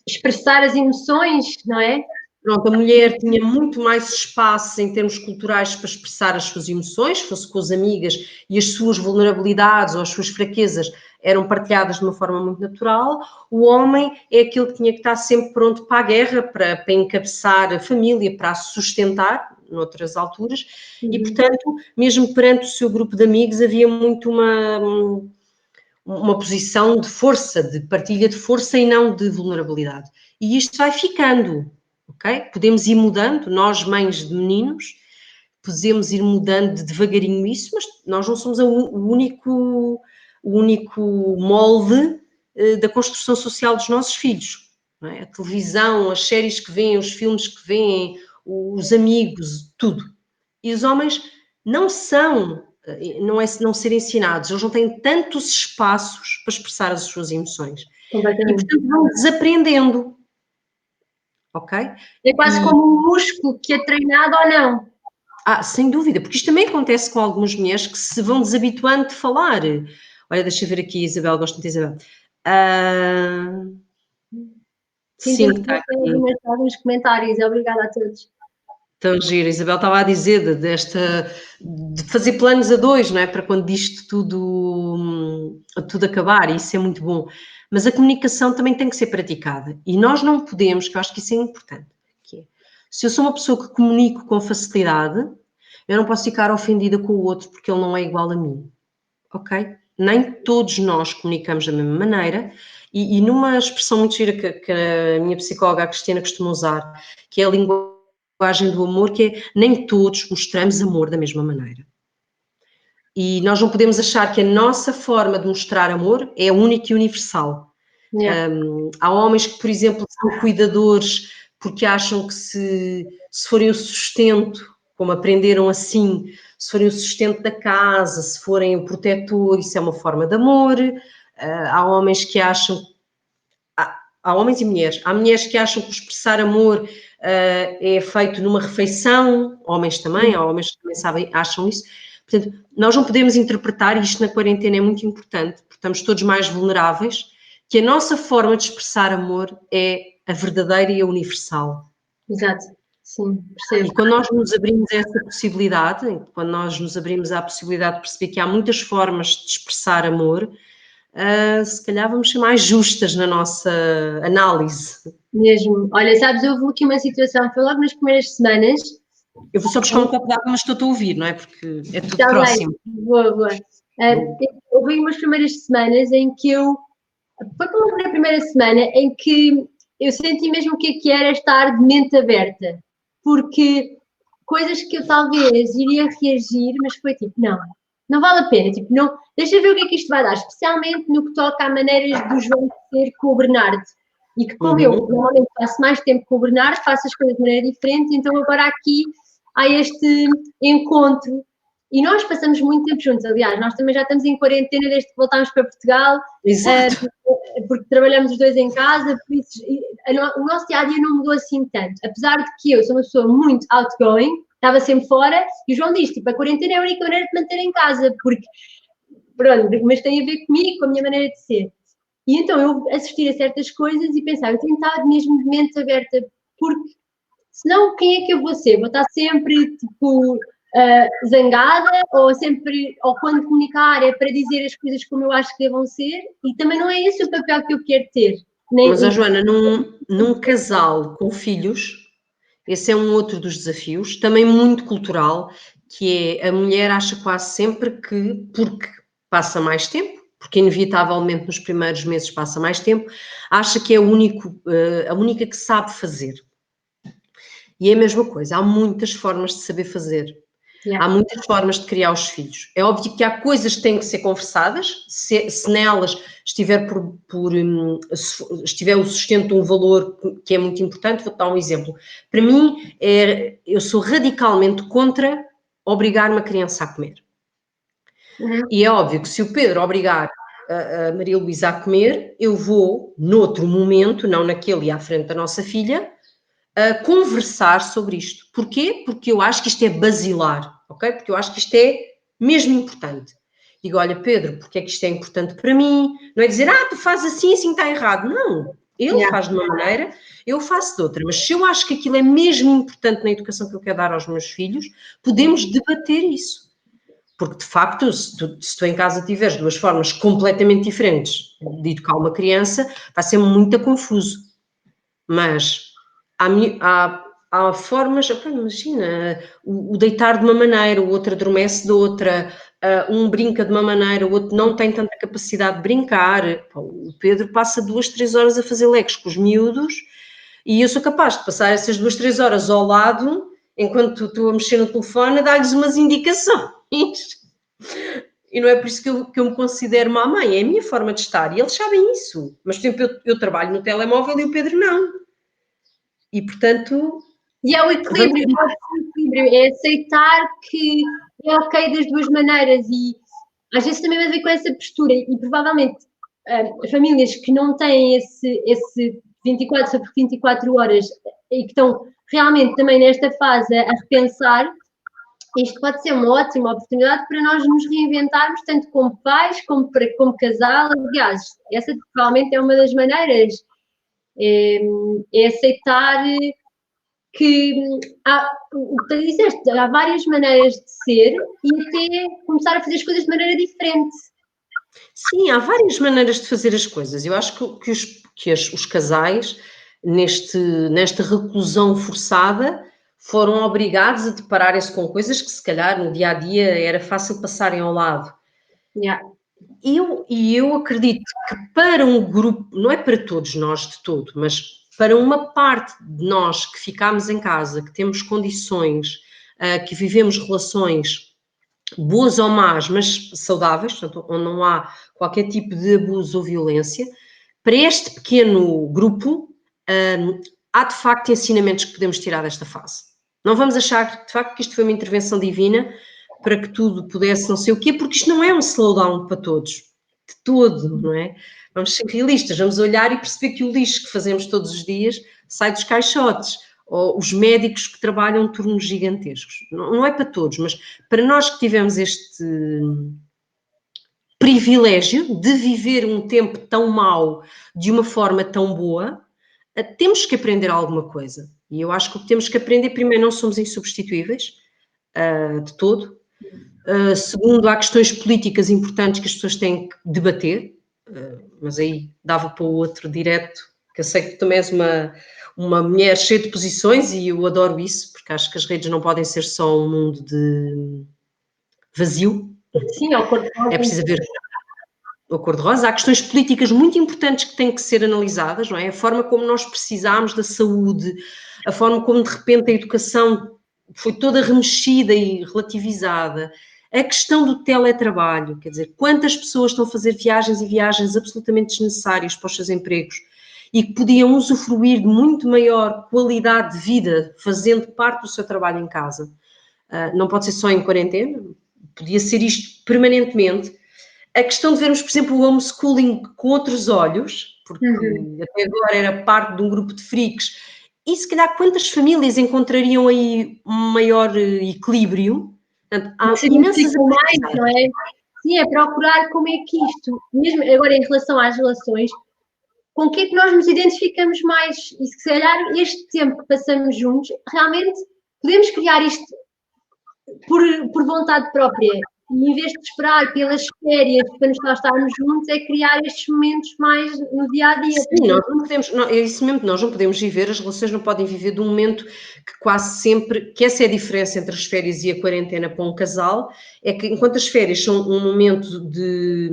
S1: Expressar as emoções, não é?
S2: pronto, a mulher tinha muito mais espaço em termos culturais para expressar as suas emoções, fosse com as amigas, e as suas vulnerabilidades ou as suas fraquezas eram partilhadas de uma forma muito natural. O homem é aquele que tinha que estar sempre pronto para a guerra, para encabeçar a família, para a sustentar, noutras alturas, e portanto, mesmo perante o seu grupo de amigos, havia muito uma posição de força, de partilha de força e não de vulnerabilidade. E isto vai ficando, ok? Podemos ir mudando, nós mães de meninos, podemos ir mudando devagarinho isso, mas nós não somos o único molde da construção social dos nossos filhos. Não é? A televisão, as séries que vêm, os filmes que vêm, os amigos, tudo. E os homens não são, não é não ser ensinados, eles não têm tantos espaços para expressar as suas emoções. E,
S1: Completamente.
S2: portanto, vão desaprendendo. ok?
S1: É quase como um músculo que é treinado ou não.
S2: Sem dúvida, porque isto também acontece com algumas mulheres que se vão desabituando de falar. Olha, deixa eu ver aqui, Isabel, gosto muito de Isabel.
S1: Sim,
S2: Sim,
S1: temos
S2: está aqui.
S1: alguns comentários. Obrigada a todos.
S2: Tão giro. A Isabel estava a dizer de fazer planos a dois, não é? Para quando isto tudo acabar, e isso é muito bom. Mas a comunicação também tem que ser praticada. E nós não podemos, que eu acho que isso é importante, que é, se eu sou uma pessoa que comunico com facilidade, eu não posso ficar ofendida com o outro porque ele não é igual a mim, ok? Nem todos nós comunicamos da mesma maneira, e numa expressão muito gira que a minha psicóloga, a Cristina, costuma usar, que é a linguagem do amor, que é nem todos mostramos amor da mesma maneira. E nós não podemos achar que a nossa forma de mostrar amor é única e universal.
S1: Yeah.
S2: Há homens que, por exemplo, são cuidadores porque acham que se forem o sustento, como aprenderam assim, se forem o sustento da casa, se forem o protetor, isso é uma forma de amor. Há homens que acham, há homens e mulheres, há mulheres que acham que expressar amor é feito numa refeição, homens também, há homens que também sabem, acham isso. Portanto, nós não podemos interpretar, e isto na quarentena é muito importante, porque estamos todos mais vulneráveis, que a nossa forma de expressar amor é a verdadeira e a universal.
S1: Exato, sim, percebo.
S2: E quando nós nos abrimos a essa possibilidade, quando nós nos abrimos à possibilidade de perceber que há muitas formas de expressar amor, se calhar vamos ser mais justas na nossa análise.
S1: Mesmo. Olha, sabes, houve aqui uma situação, foi logo nas primeiras semanas.
S2: Eu vou só buscar um copo de água, mas estou-te a ouvir, não é? Porque é tudo
S1: Está bem,
S2: próximo.
S1: boa. Houve umas primeiras semanas em que foi como na primeira semana em que eu senti mesmo o que era estar de mente aberta, porque coisas que eu talvez iria reagir, mas foi tipo, não vale a pena, tipo, não, deixa ver o que é que isto vai dar, especialmente no que toca a maneiras do João ser com o Bernardo. E que como eu normalmente passo mais tempo com o Bernardo, faço as coisas de maneira diferente, então agora aqui há este encontro. E nós passamos muito tempo juntos, aliás, nós também já estamos em quarentena desde que voltámos para Portugal.
S2: Exato.
S1: Porque trabalhamos os dois em casa, por isso o nosso dia-a-dia não mudou assim tanto. Apesar de que eu sou uma pessoa muito outgoing, estava sempre fora, e o João diz, tipo, a quarentena é a única maneira de manter em casa, porque, pronto, mas tem a ver comigo, com a minha maneira de ser. E então eu assistir a certas coisas e pensar, eu tenho estado mesmo de mente aberta, porque senão quem é que eu vou ser? Vou estar sempre, tipo, zangada, ou quando comunicar é para dizer as coisas como eu acho que devam ser, e também não é esse o papel que eu quero ter.
S2: Mas, Joana, num casal com filhos, esse é um outro dos desafios, também muito cultural, que é a mulher acha quase sempre que, porque passa mais tempo, porque inevitavelmente nos primeiros meses passa mais tempo, acha que é a única que sabe fazer. E é a mesma coisa, há muitas formas de saber fazer. Há muitas formas de criar os filhos. É óbvio que há coisas que têm que ser conversadas, se nelas estiver estiver o sustento de um valor que é muito importante. Vou dar um exemplo. Para mim, eu sou radicalmente contra obrigar uma criança a comer. E é óbvio que se o Pedro obrigar a Maria Luísa a comer, eu vou, noutro momento, não naquele e à frente da nossa filha, a conversar sobre isto. Porquê? Porque eu acho que isto é basilar, ok? Porque eu acho que isto é mesmo importante. Digo, olha, Pedro, porque é que isto é importante para mim? Não é dizer, tu fazes assim, assim está errado. Não, ele faz de uma maneira, eu faço de outra. Mas se eu acho que aquilo é mesmo importante na educação que eu quero dar aos meus filhos, podemos debater isso. Porque, de facto, se tu em casa tiveres duas formas completamente diferentes de educar uma criança, vai ser muito confuso. Mas há formas, imagina, o deitar de uma maneira, o outro adormece de outra, um brinca de uma maneira, o outro não tem tanta capacidade de brincar. O Pedro passa 2, 3 horas a fazer legos com os miúdos e eu sou capaz de passar essas 2, 3 horas ao lado, enquanto estou a mexer no telefone, a dar-lhes umas indicações. E não é por isso que eu me considero má mãe, é a minha forma de estar. E eles sabem isso. Mas, por exemplo, eu trabalho no telemóvel e o Pedro não. E, portanto...
S1: E é o equilíbrio, é aceitar que é ok das duas maneiras, e às vezes também vai ver com essa postura, e provavelmente famílias que não têm esse 24 sobre 24 horas que estão realmente também nesta fase a repensar, isto pode ser uma ótima oportunidade para nós nos reinventarmos, tanto como pais, como casal. Aliás, essa provavelmente é uma das maneiras, é aceitar que o que tu disseste, há várias maneiras de ser e até começar a fazer as coisas de maneira diferente.
S2: Sim, há várias maneiras de fazer as coisas. Eu acho que os casais, nesta reclusão forçada, foram obrigados a depararem-se com coisas que, se calhar, no dia a dia era fácil passarem ao lado.
S1: Yeah.
S2: Eu acredito que para um grupo, não é para todos nós de todo, mas para uma parte de nós que ficamos em casa, que temos condições, que vivemos relações boas ou más, mas saudáveis, portanto, onde não há qualquer tipo de abuso ou violência, para este pequeno grupo, há de facto ensinamentos que podemos tirar desta fase. Não vamos achar de facto que isto foi uma intervenção divina para que tudo pudesse não sei o quê, porque isto não é um slowdown para todos, de todo, não é? Vamos ser realistas, vamos olhar e perceber que o lixo que fazemos todos os dias sai dos caixotes, ou os médicos que trabalham turnos gigantescos. Não é para todos, mas para nós que tivemos este privilégio de viver um tempo tão mau de uma forma tão boa, temos que aprender alguma coisa. E eu acho que o que temos que aprender, primeiro, não somos insubstituíveis, de todo. Segundo, há questões políticas importantes que as pessoas têm que debater, mas aí dava para o outro direto, que eu sei que tu também és uma mulher cheia de posições e eu adoro isso, porque acho que as redes não podem ser só um mundo de vazio.
S1: Sim, ao corpo.
S2: É preciso haver o cor-de-rosa. Há questões políticas muito importantes que têm que ser analisadas, não é? A forma como nós precisamos da saúde, a forma como de repente a educação foi toda remexida e relativizada. A questão do teletrabalho, quer dizer, quantas pessoas estão a fazer viagens e viagens absolutamente desnecessárias para os seus empregos e que podiam usufruir de muito maior qualidade de vida fazendo parte do seu trabalho em casa. Não pode ser só em quarentena, podia ser isto permanentemente. A questão de vermos, por exemplo, o homeschooling com outros olhos, porque até agora era parte de um grupo de freaks, e se calhar quantas famílias encontrariam aí um maior equilíbrio? Portanto, há imensas
S1: mais, não é? Sim, é procurar como é que isto, mesmo agora em relação às relações, com o que é que nós nos identificamos mais? E se calhar este tempo que passamos juntos, realmente podemos criar isto por vontade própria. E em vez de esperar pelas férias para nós estarmos juntos, é criar estes momentos mais no dia a dia.
S2: Sim, nós não podemos, é isso mesmo, nós não podemos viver, as relações não podem viver de um momento que quase sempre, que essa é a diferença entre as férias e a quarentena para um casal, é que enquanto as férias são um momento de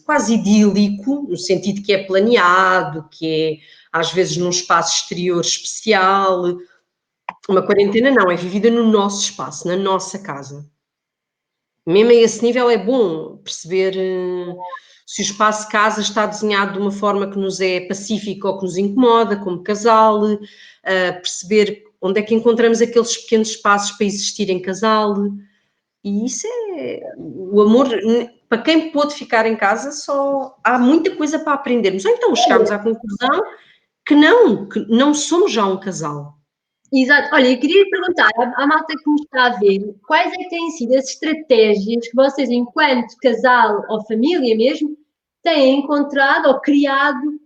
S2: quase idílico, no sentido que é planeado, que é às vezes num espaço exterior especial, uma quarentena não, é vivida no nosso espaço, na nossa casa. Mesmo a esse nível é bom perceber se o espaço de casa está desenhado de uma forma que nos é pacífica ou que nos incomoda, como casal, perceber onde é que encontramos aqueles pequenos espaços para existir em casal. E isso é o amor. Para quem pôde ficar em casa, só há muita coisa para aprendermos. Ou então chegámos à conclusão que não somos já um casal.
S1: Exato. Olha, eu queria perguntar à malta que nos está a ver, quais é que têm sido as estratégias que vocês, enquanto casal ou família mesmo, têm encontrado ou criado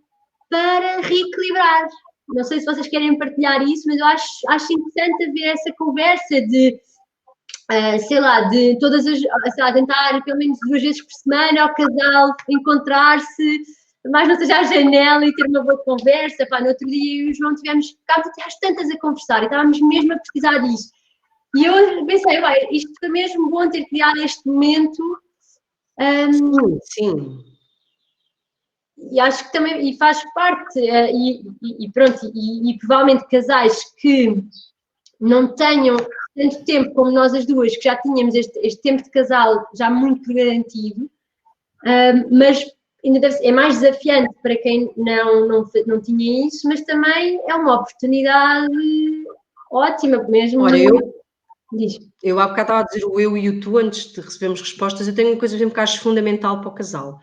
S1: para reequilibrar? Não sei se vocês querem partilhar isso, mas eu acho interessante haver essa conversa de, sei lá, de todas as, sei lá, tentar pelo menos 2 vezes por semana ao casal encontrar-se, mais não seja à janela e ter uma boa conversa. Pá, no outro dia eu e o João ficámos às tantas a conversar e estávamos mesmo a pesquisar disto. E eu pensei, isto foi mesmo bom ter criado este momento.
S2: Sim.
S1: E acho que também e faz parte, e pronto, e provavelmente casais que não tenham tanto tempo como nós as duas, que já tínhamos este tempo de casal já muito garantido, mas ainda é mais desafiante para quem não tinha isso, mas também é uma oportunidade ótima mesmo.
S2: Olha, eu há bocado estava a dizer o eu e o tu antes de recebermos respostas. Eu tenho uma coisa, por exemplo, que acho fundamental para o casal,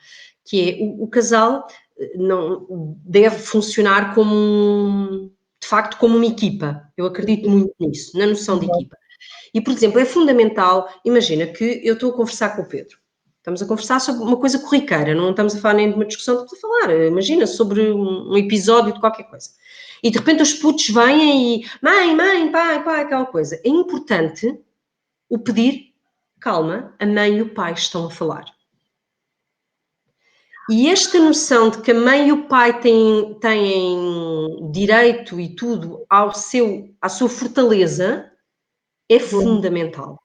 S2: que é o casal não deve funcionar como de facto, como uma equipa. Eu acredito muito nisso, na noção de equipa. E, por exemplo, é fundamental, imagina que eu estou a conversar com o Pedro. Estamos a conversar sobre uma coisa corriqueira, não estamos a falar nem de uma discussão, estamos a falar, imagina, sobre um episódio de qualquer coisa. E de repente os putos vêm e mãe, pai, aquela coisa. É importante o pedir, calma, a mãe e o pai estão a falar. E esta noção de que a mãe e o pai têm direito e tudo à sua fortaleza é fundamental.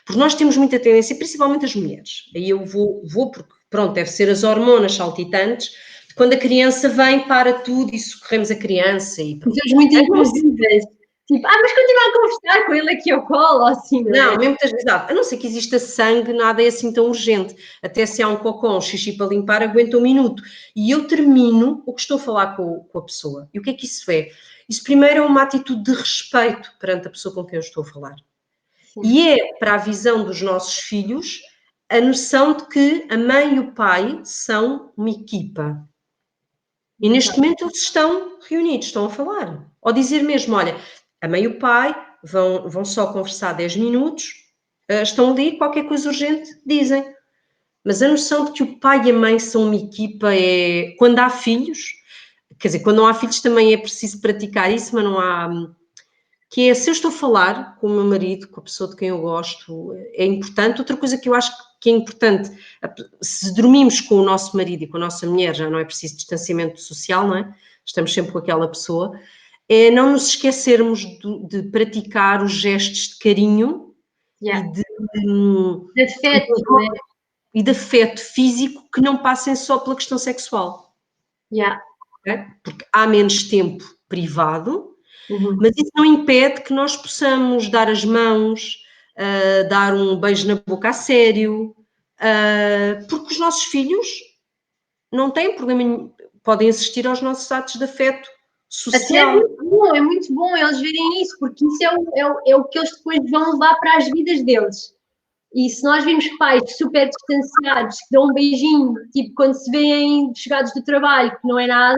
S2: Porque nós temos muita tendência, principalmente as mulheres, aí eu vou porque, pronto, deve ser as hormonas saltitantes, quando a criança vem, para tudo e socorremos a criança e pronto.
S1: Pessoas muito inclusivas. Tipo, mas continua a conversar com ele aqui ao colo, assim, não é?
S2: Não, mesmo muitas vezes, a não ser que exista sangue, nada é assim tão urgente. Até se há um cocô, um xixi para limpar, aguenta um minuto. E eu termino o que estou a falar com a pessoa. E o que é que isso é? Isso primeiro é uma atitude de respeito perante a pessoa com quem eu estou a falar. Sim. E é para a visão dos nossos filhos a noção de que a mãe e o pai são uma equipa. E neste momento eles estão reunidos, estão a falar. Ou dizer mesmo, olha, a mãe e o pai vão só conversar 10 minutos, estão ali, qualquer coisa urgente, dizem. Mas a noção de que o pai e a mãe são uma equipa é... Quando há filhos, quer dizer, quando não há filhos também é preciso praticar isso, mas não há... Que é, se eu estou a falar com o meu marido, com a pessoa de quem eu gosto, é importante. Outra coisa que eu acho que é importante, se dormimos com o nosso marido e com a nossa mulher, já não é preciso distanciamento social, não é? Estamos sempre com aquela pessoa, é não nos esquecermos de praticar os gestos de carinho
S1: e de afeto,
S2: e de afeto físico que não passem só pela questão sexual.
S1: Okay?
S2: Porque há menos tempo privado, mas isso não impede que nós possamos dar as mãos, dar um beijo na boca a sério, porque os nossos filhos não têm problema, podem assistir aos nossos atos de afeto social.
S1: É muito bom eles verem isso, porque isso é o que eles depois vão levar para as vidas deles. E se nós vimos pais super distanciados, que dão um beijinho, tipo quando se vêem chegados do trabalho, que não é nada,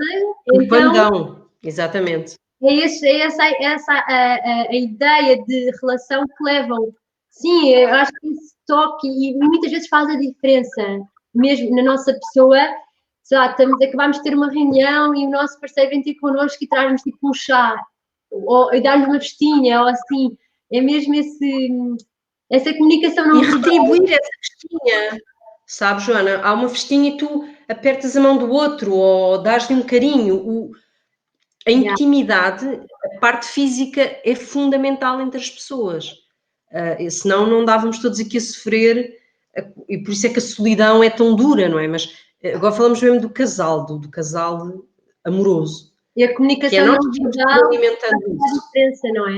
S2: então... Bandão, exatamente.
S1: É essa a ideia de relação que levam. Sim, eu acho que esse toque, e muitas vezes faz a diferença, mesmo na nossa pessoa. Sei lá, acabamos de ter uma reunião e o nosso parceiro vem ter connosco e traz-nos tipo um chá, ou dar-nos uma festinha, ou assim. É mesmo essa comunicação não verbal.
S2: E retribuir essa festinha, sabes, Joana? Há uma festinha e tu apertas a mão do outro ou dás-lhe um carinho. A intimidade, a parte física é fundamental entre as pessoas. Senão não dávamos todos aqui a sofrer, e por isso é que a solidão é tão dura, não é? Mas agora falamos mesmo do casal amoroso.
S1: E a comunicação não verbal
S2: alimentando isso.
S1: Diferença, não é?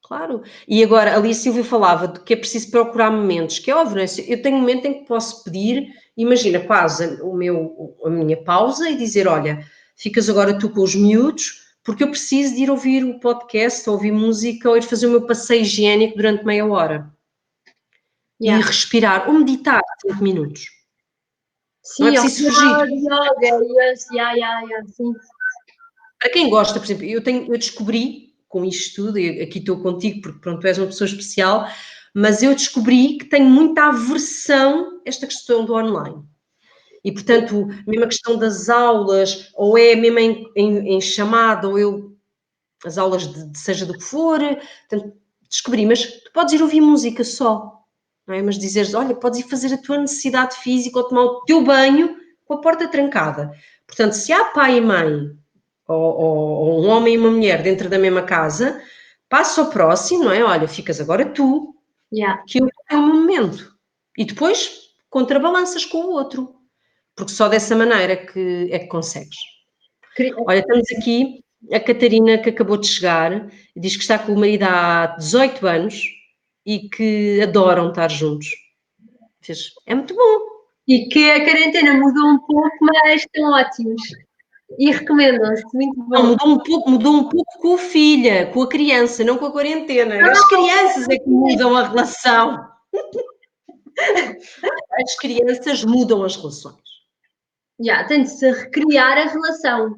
S2: Claro. E agora, ali a Silvia falava de que é preciso procurar momentos, que é óbvio, não é? Eu tenho um momento em que posso pedir, imagina, quase a minha pausa e dizer, olha, ficas agora tu com os miúdos, porque eu preciso de ir ouvir o podcast, ou ouvir música, ou ir fazer o meu passeio higiênico durante meia hora. E respirar, ou meditar 5 minutos.
S1: Sim, não é preciso fugir. Sim.
S2: Para quem gosta, por exemplo, eu descobri, com isto tudo, e aqui estou contigo, porque pronto, tu és uma pessoa especial, mas eu descobri que tenho muita aversão a esta questão do online. E, portanto, mesmo a questão das aulas, ou é mesmo em chamada, ou as aulas seja do que for, portanto, descobri, mas tu podes ir ouvir música só, não é? Mas dizeres, olha, podes ir fazer a tua necessidade física ou tomar o teu banho com a porta trancada. Portanto, se há pai e mãe, ou um homem e uma mulher dentro da mesma casa, passa ao próximo, não é? Olha, ficas agora tu, que eu tenho um momento. E depois contrabalanças com o outro. Porque só dessa maneira é que consegues. Olha, estamos aqui, a Catarina, que acabou de chegar, diz que está com o marido há 18 anos e que adoram estar juntos. É muito bom.
S1: E que a quarentena mudou um pouco, mas estão ótimos. E recomendam-se, muito bom.
S2: Não, mudou um pouco com a filha, com a criança, não com a quarentena. As crianças é que mudam a relação. As crianças mudam as relações.
S1: Tem de se recriar a relação.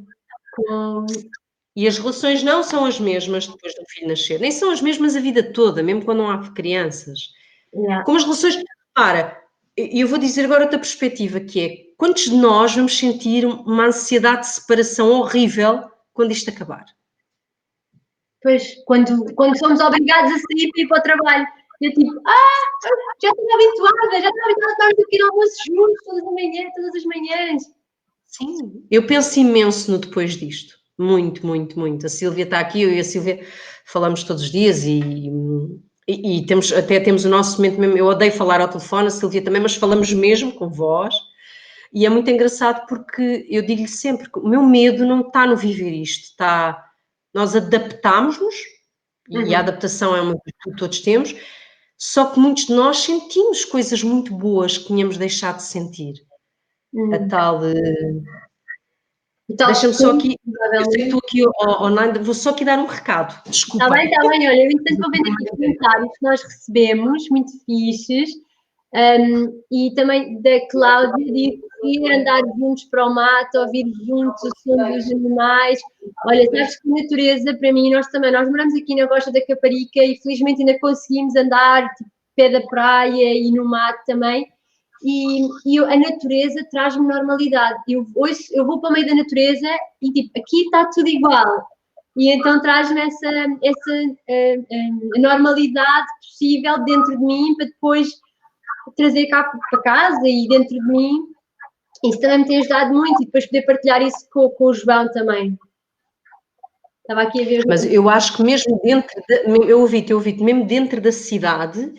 S2: E as relações não são as mesmas depois do filho nascer, nem são as mesmas a vida toda, mesmo quando não há crianças.
S1: Yeah.
S2: Como as relações... Para, eu vou dizer agora outra perspectiva, que é, quantos de nós vamos sentir uma ansiedade de separação horrível quando isto acabar?
S1: Pois, quando somos obrigados a sair para ir para o trabalho, eu tipo, já estou habituada a estar no pequeno almoço juntos todas as manhãs.
S2: Sim, eu penso imenso no depois disto. Muito, muito, muito. A Sílvia está aqui, eu e a Sílvia falamos todos os dias e temos o nosso momento mesmo. Eu odeio falar ao telefone, a Sílvia também, mas falamos mesmo com voz. E é muito engraçado porque eu digo-lhe sempre que o meu medo não está no viver isto, está... Nós adaptámos-nos, e a adaptação é uma virtude que todos temos, só que muitos de nós sentimos coisas muito boas que tínhamos deixado de sentir. A tal... Deixa-me só aqui, eu sei que estou aqui online, vou só aqui dar um recado, desculpa.
S1: Está bem, olha, eu entanto vou vendo aqui comentários que nós recebemos, muito fixes, e também da Cláudia, diz que andar juntos para o mato, ouvir juntos o som dos animais. Olha, sabes que a natureza, para mim, nós moramos aqui na Costa da Caparica e felizmente ainda conseguimos andar tipo, pé da praia e no mato também. E a natureza traz-me normalidade. Eu vou para o meio da natureza e tipo, aqui está tudo igual. E então traz-me essa normalidade possível dentro de mim para depois trazer cá para casa e dentro de mim. Isso também me tem ajudado muito e depois poder partilhar isso com o João também. Estava aqui a ver.
S2: Mas eu acho que mesmo eu ouvi-te, mesmo dentro da cidade,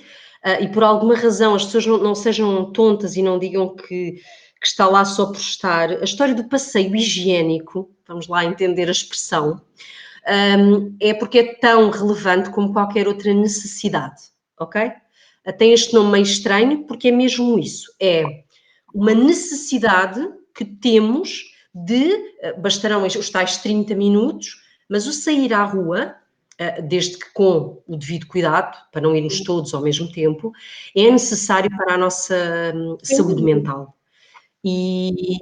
S2: e por alguma razão as pessoas não sejam tontas e não digam que está lá só por estar, a história do passeio higiênico, vamos lá entender a expressão, é porque é tão relevante como qualquer outra necessidade, ok? Tem este nome meio estranho porque é mesmo isso, é uma necessidade que temos de, bastarão os tais 30 minutos, mas o sair à rua, desde que com o devido cuidado, para não irmos todos ao mesmo tempo, é necessário para a nossa saúde mental. E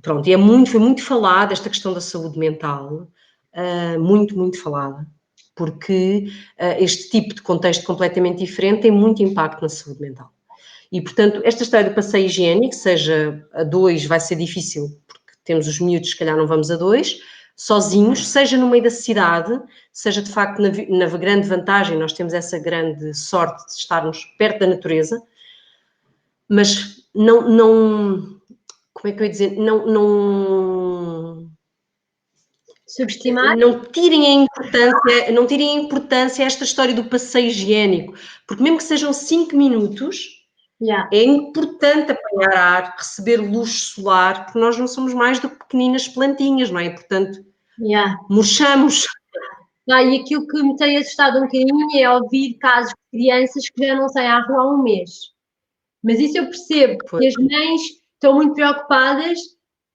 S2: pronto, foi muito falada esta questão da saúde mental, muito, muito falada, porque este tipo de contexto completamente diferente tem muito impacto na saúde mental. E, portanto, esta história do passeio higiênico, seja a 2 vai ser difícil, porque temos os miúdos, se calhar não vamos a 2, sozinhos, seja no meio da cidade, seja de facto na grande vantagem, nós temos essa grande sorte de estarmos perto da natureza, mas não como é que eu ia dizer, não
S1: Subestimar?
S2: Não tirem a importância a esta história do passeio higiênico, porque mesmo que sejam 5 minutos, é importante apanhar ar, receber luz solar, porque nós não somos mais do que pequeninas plantinhas, não é? Portanto, murchamos.
S1: E aquilo que me tem assustado um bocadinho é ouvir casos de crianças que já não saem à rua há um mês. Mas isso eu percebo, que as mães estão muito preocupadas,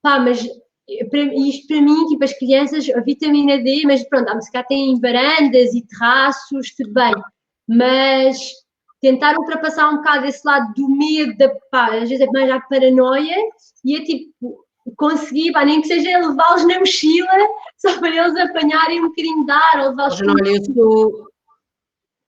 S1: mas isto para mim, tipo, as crianças, a vitamina D, mas pronto, se calhar têm varandas e terraços, tudo bem, mas tentar ultrapassar um bocado esse lado do medo, às vezes é mais a paranoia, e é tipo, conseguir, nem que seja levá-los na mochila, só para eles apanharem um bocadinho de ar, ou levá-los...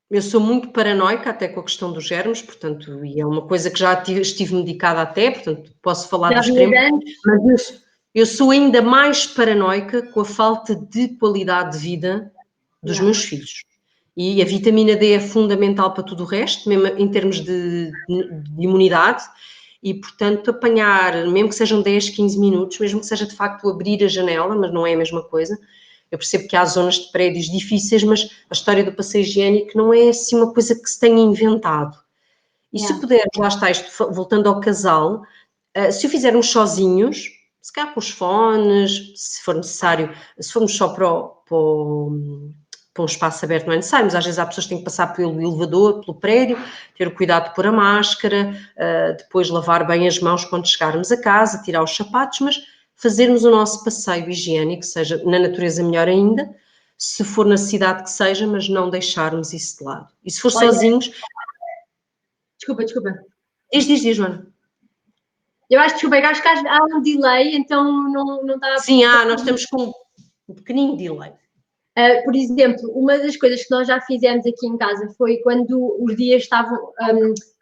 S2: Eu sou muito paranoica até com a questão dos germes, portanto, e é uma coisa que já estive medicada até, portanto, posso falar do extremo, mas eu sou ainda mais paranoica com a falta de qualidade de vida dos meus filhos. E a vitamina D é fundamental para tudo o resto, mesmo em termos de imunidade, e, portanto, apanhar, mesmo que sejam 10, 15 minutos, mesmo que seja de facto abrir a janela, mas não é a mesma coisa. Eu percebo que há zonas de prédios difíceis, mas a história do passeio higiênico não é assim uma coisa que se tenha inventado. E se pudermos, lá está isto, voltando ao casal, se o fizermos sozinhos, se calhar com os fones, se for necessário, se formos só para um espaço aberto não é necessário, mas às vezes há pessoas que têm que passar pelo elevador, pelo prédio, ter o cuidado de pôr a máscara, depois lavar bem as mãos quando chegarmos a casa, tirar os sapatos, mas fazermos o nosso passeio higiênico, seja na natureza melhor ainda, se for na cidade que seja, mas não deixarmos isso de lado. E se for sozinhos...
S1: Desculpa.
S2: Diz, Joana.
S1: Eu acho que há um delay, então não está...
S2: Sim, nós estamos com um pequenino delay.
S1: Por exemplo, uma das coisas que nós já fizemos aqui em casa foi quando os dias estavam,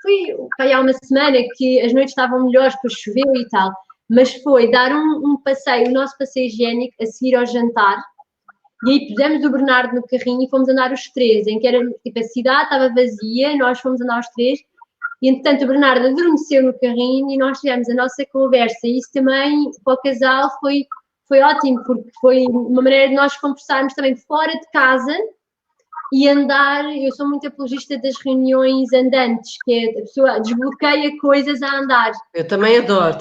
S1: foi há uma semana que as noites estavam melhores, depois choveu e tal, mas foi dar um passeio, o nosso passeio higiênico a seguir ao jantar, e aí pusemos o Bernardo no carrinho e fomos andar os três, em que era, tipo, a cidade estava vazia, nós fomos andar os três, e entretanto o Bernardo adormeceu no carrinho e nós tivemos a nossa conversa, e isso também para o casal foi ótimo, porque foi uma maneira de nós conversarmos também fora de casa e andar. Eu sou muito apologista das reuniões andantes, que é a pessoa desbloqueia coisas a andar.
S2: Eu também adoro.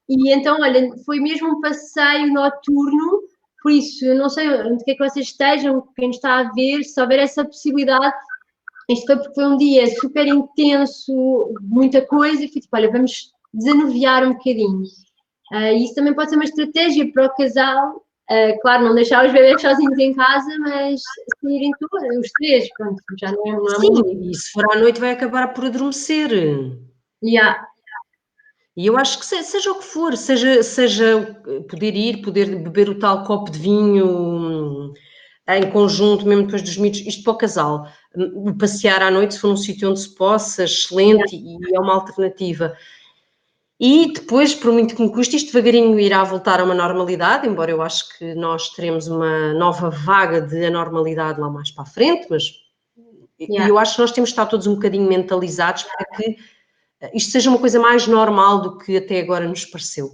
S1: E então, olha, foi mesmo um passeio noturno, por isso, eu não sei onde é que vocês estejam, quem está a ver, se houver essa possibilidade. Isto foi porque foi um dia super intenso, muita coisa, e fui tipo, olha, vamos desanuviar um bocadinho. Isso também pode ser uma estratégia para o casal, claro, não deixar os bebês sozinhos em casa, mas saírem todos, os três, pronto, já não é
S2: Sim,
S1: muito.
S2: e se for à noite vai acabar por adormecer.
S1: Yeah.
S2: E eu acho que seja o que for, seja poder beber o tal copo de vinho em conjunto, mesmo depois dos mitos, isto para o casal. O passear à noite, se for num sítio onde se possa, excelente, e é uma alternativa. E depois, por muito que me custe, isto devagarinho irá voltar a uma normalidade, embora eu acho que nós teremos uma nova vaga de anormalidade lá mais para a frente, mas eu acho que nós temos de estar todos um bocadinho mentalizados para que isto seja uma coisa mais normal do que até agora nos pareceu.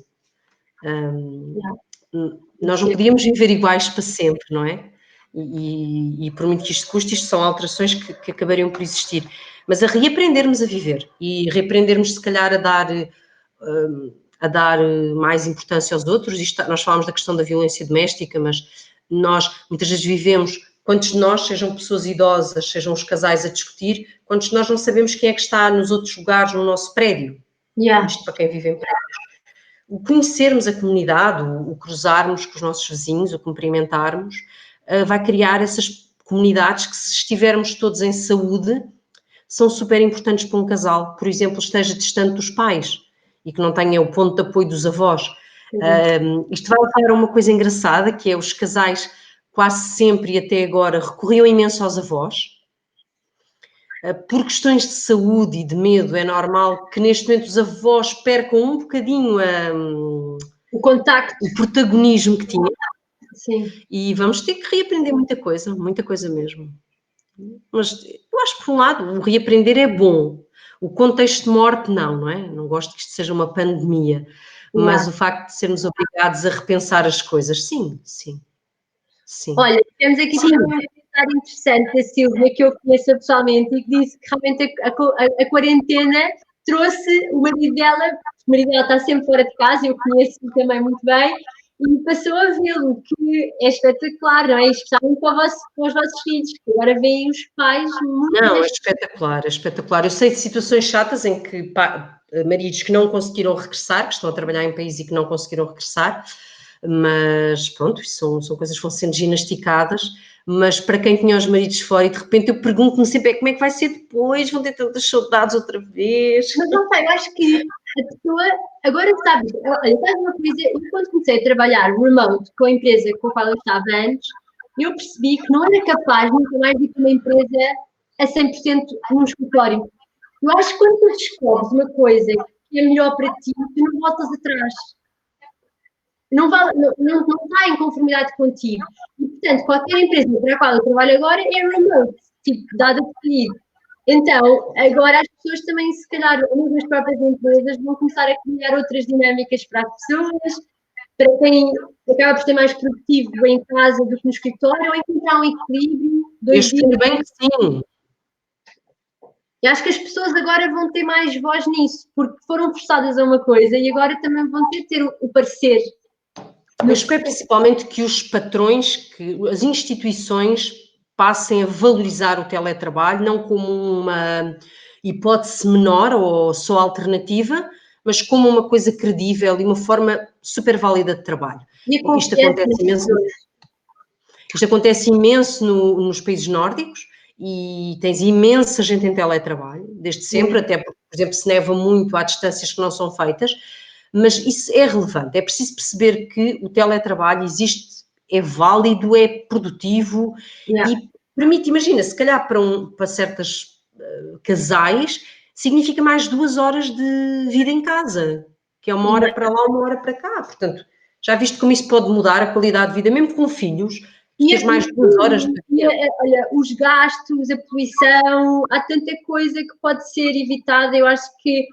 S2: Nós não podíamos viver iguais para sempre, não é? E por muito que isto custe, isto são alterações que acabariam por existir. Mas a reaprendermos a viver e reaprendermos, se calhar, a dar mais importância aos outros. Nós falámos da questão da violência doméstica, mas nós muitas vezes vivemos, quantos de nós, sejam pessoas idosas, sejam os casais a discutir, quantos de nós não sabemos quem é que está nos outros lugares no nosso prédio? Isto para quem vive em prédios. O conhecermos a comunidade, o cruzarmos com os nossos vizinhos, o cumprimentarmos, vai criar essas comunidades que, se estivermos todos em saúde, são super importantes para um casal. Por exemplo, esteja distante dos pais e que não tenha o ponto de apoio dos avós. Isto vai levar a uma coisa engraçada, que é os casais quase sempre e até agora recorriam imenso aos avós. Por questões de saúde e de medo, é normal que neste momento os avós percam um bocadinho
S1: o contacto,
S2: o protagonismo que tinham.
S1: Sim.
S2: E vamos ter que reaprender muita coisa mesmo. Mas eu acho que, por um lado, o reaprender é bom. O contexto de morte, não é? Não gosto que isto seja uma pandemia. Mas o facto de sermos obrigados a repensar as coisas, sim.
S1: Olha, temos aqui também um comentário interessante da Silvia, que eu conheço pessoalmente, e que disse que realmente a quarentena trouxe o marido dela está sempre fora de casa, eu conheço também muito bem, e passou a vê-lo, que é espetacular, não é? Especialmente para os vossos filhos, que agora veem os pais muito.
S2: Não, é espetacular. Eu sei de situações chatas em que maridos que não conseguiram regressar, que estão a trabalhar em país e que não conseguiram regressar, mas pronto, são coisas que vão sendo ginasticadas. Mas para quem tinha os maridos fora, e de repente eu pergunto-me sempre como é que vai ser depois, vão ter tantas saudades outra vez.
S1: Mas não sei, eu acho que a pessoa, agora sabes, olha, faz uma coisa, eu quando comecei a trabalhar remote com a empresa com a qual eu estava antes, eu percebi que não era capaz nunca mais de ir para uma empresa a 100% num escritório. Eu acho que quando tu descobres uma coisa que é melhor para ti, tu não voltas atrás. Não está em conformidade contigo. E, portanto, qualquer empresa para a qual eu trabalho agora é remote, tipo, dado a seguir. Então, agora as pessoas também, se calhar, nas próprias empresas, vão começar a criar outras dinâmicas para as pessoas, para quem acaba por ser mais produtivo em casa do que no escritório, ou encontrar um equilíbrio.
S2: Eu espero bem que sim.
S1: E acho que as pessoas agora vão ter mais voz nisso, porque foram forçadas a uma coisa e agora também vão ter o parecer.
S2: Eu espero principalmente que os patrões, que as instituições passem a valorizar o teletrabalho, não como uma hipótese menor ou só alternativa, mas como uma coisa credível e uma forma super válida de trabalho. Isto acontece imenso nos países nórdicos e tens imensa gente em teletrabalho, desde sempre, até porque, por exemplo, se neva muito, há distâncias que não são feitas, mas isso é relevante. É preciso perceber que o teletrabalho existe é válido, é produtivo
S1: Yeah.
S2: e permite, imagina, se calhar para certas casais, significa mais 2 horas de vida em casa, que é 1 hora para lá, 1 hora para cá. Portanto, já viste como isso pode mudar a qualidade de vida, mesmo com filhos, tu tens mais 2 horas de vida.
S1: Olha, os gastos, a poluição, há tanta coisa que pode ser evitada. Eu acho que,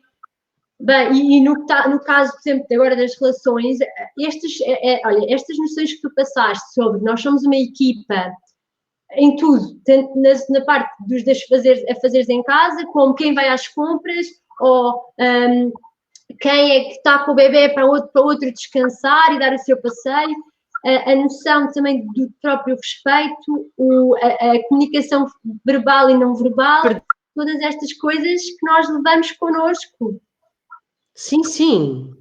S1: bem, e no caso, por exemplo, agora das relações, olha, estas noções que tu passaste sobre nós somos uma equipa em tudo, tanto na parte a fazeres em casa, como quem vai às compras, ou quem é que está com o bebê para outro descansar e dar o seu passeio, a noção também do próprio respeito, a comunicação verbal e não verbal, todas estas coisas que nós levamos connosco.
S2: Sim, sim.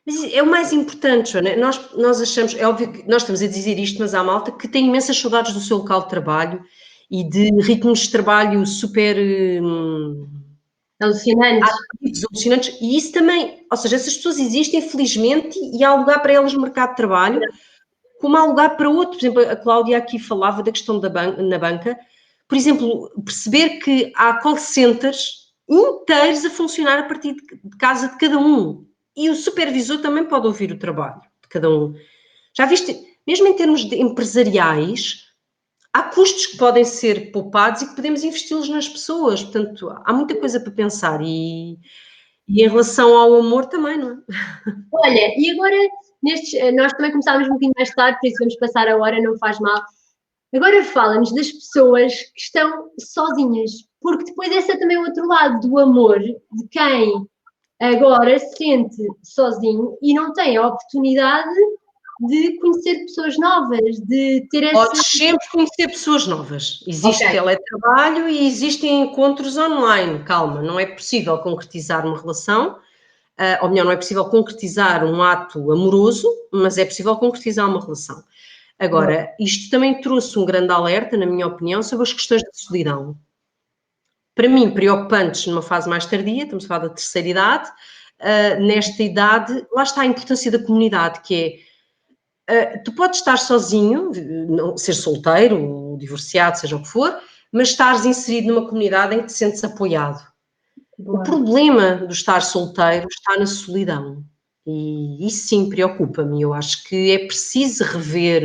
S2: Mas é o mais importante, Joana. Nós achamos, é óbvio que nós estamos a dizer isto, mas há malta que tem imensas saudades do seu local de trabalho e de ritmos de trabalho super
S1: Alucinantes.
S2: E isso também, ou seja, essas pessoas existem, felizmente, e há lugar para elas no mercado de trabalho, como há lugar para outro. Por exemplo, a Cláudia aqui falava da questão na banca. Por exemplo, perceber que há call centers inteiros a funcionar a partir de casa de cada um. E o supervisor também pode ouvir o trabalho de cada um. Já viste, mesmo em termos empresariais, há custos que podem ser poupados e que podemos investi-los nas pessoas. Portanto, há muita coisa para pensar. E em relação ao amor também, não é?
S1: Olha, e agora, nós também começámos um bocadinho mais tarde, por isso vamos passar a hora, não faz mal. Agora fala-nos das pessoas que estão sozinhas, porque depois esse é também o outro lado do amor, de quem agora se sente sozinho e não tem a oportunidade de conhecer pessoas novas, de ter
S2: Podes sempre conhecer pessoas novas. Existe teletrabalho e existem encontros online. Calma, não é possível concretizar uma relação, ou melhor, não é possível concretizar um ato amoroso, mas é possível concretizar uma relação. Agora, isto também trouxe um grande alerta, na minha opinião, sobre as questões de solidão. Para mim, preocupantes numa fase mais tardia, estamos a falar da terceira idade, nesta idade, lá está a importância da comunidade, que é, tu podes estar sozinho, ser solteiro, divorciado, seja o que for, mas estares inserido numa comunidade em que te sentes apoiado. O problema do estar solteiro está na solidão. E isso sim preocupa-me. Eu acho que é preciso rever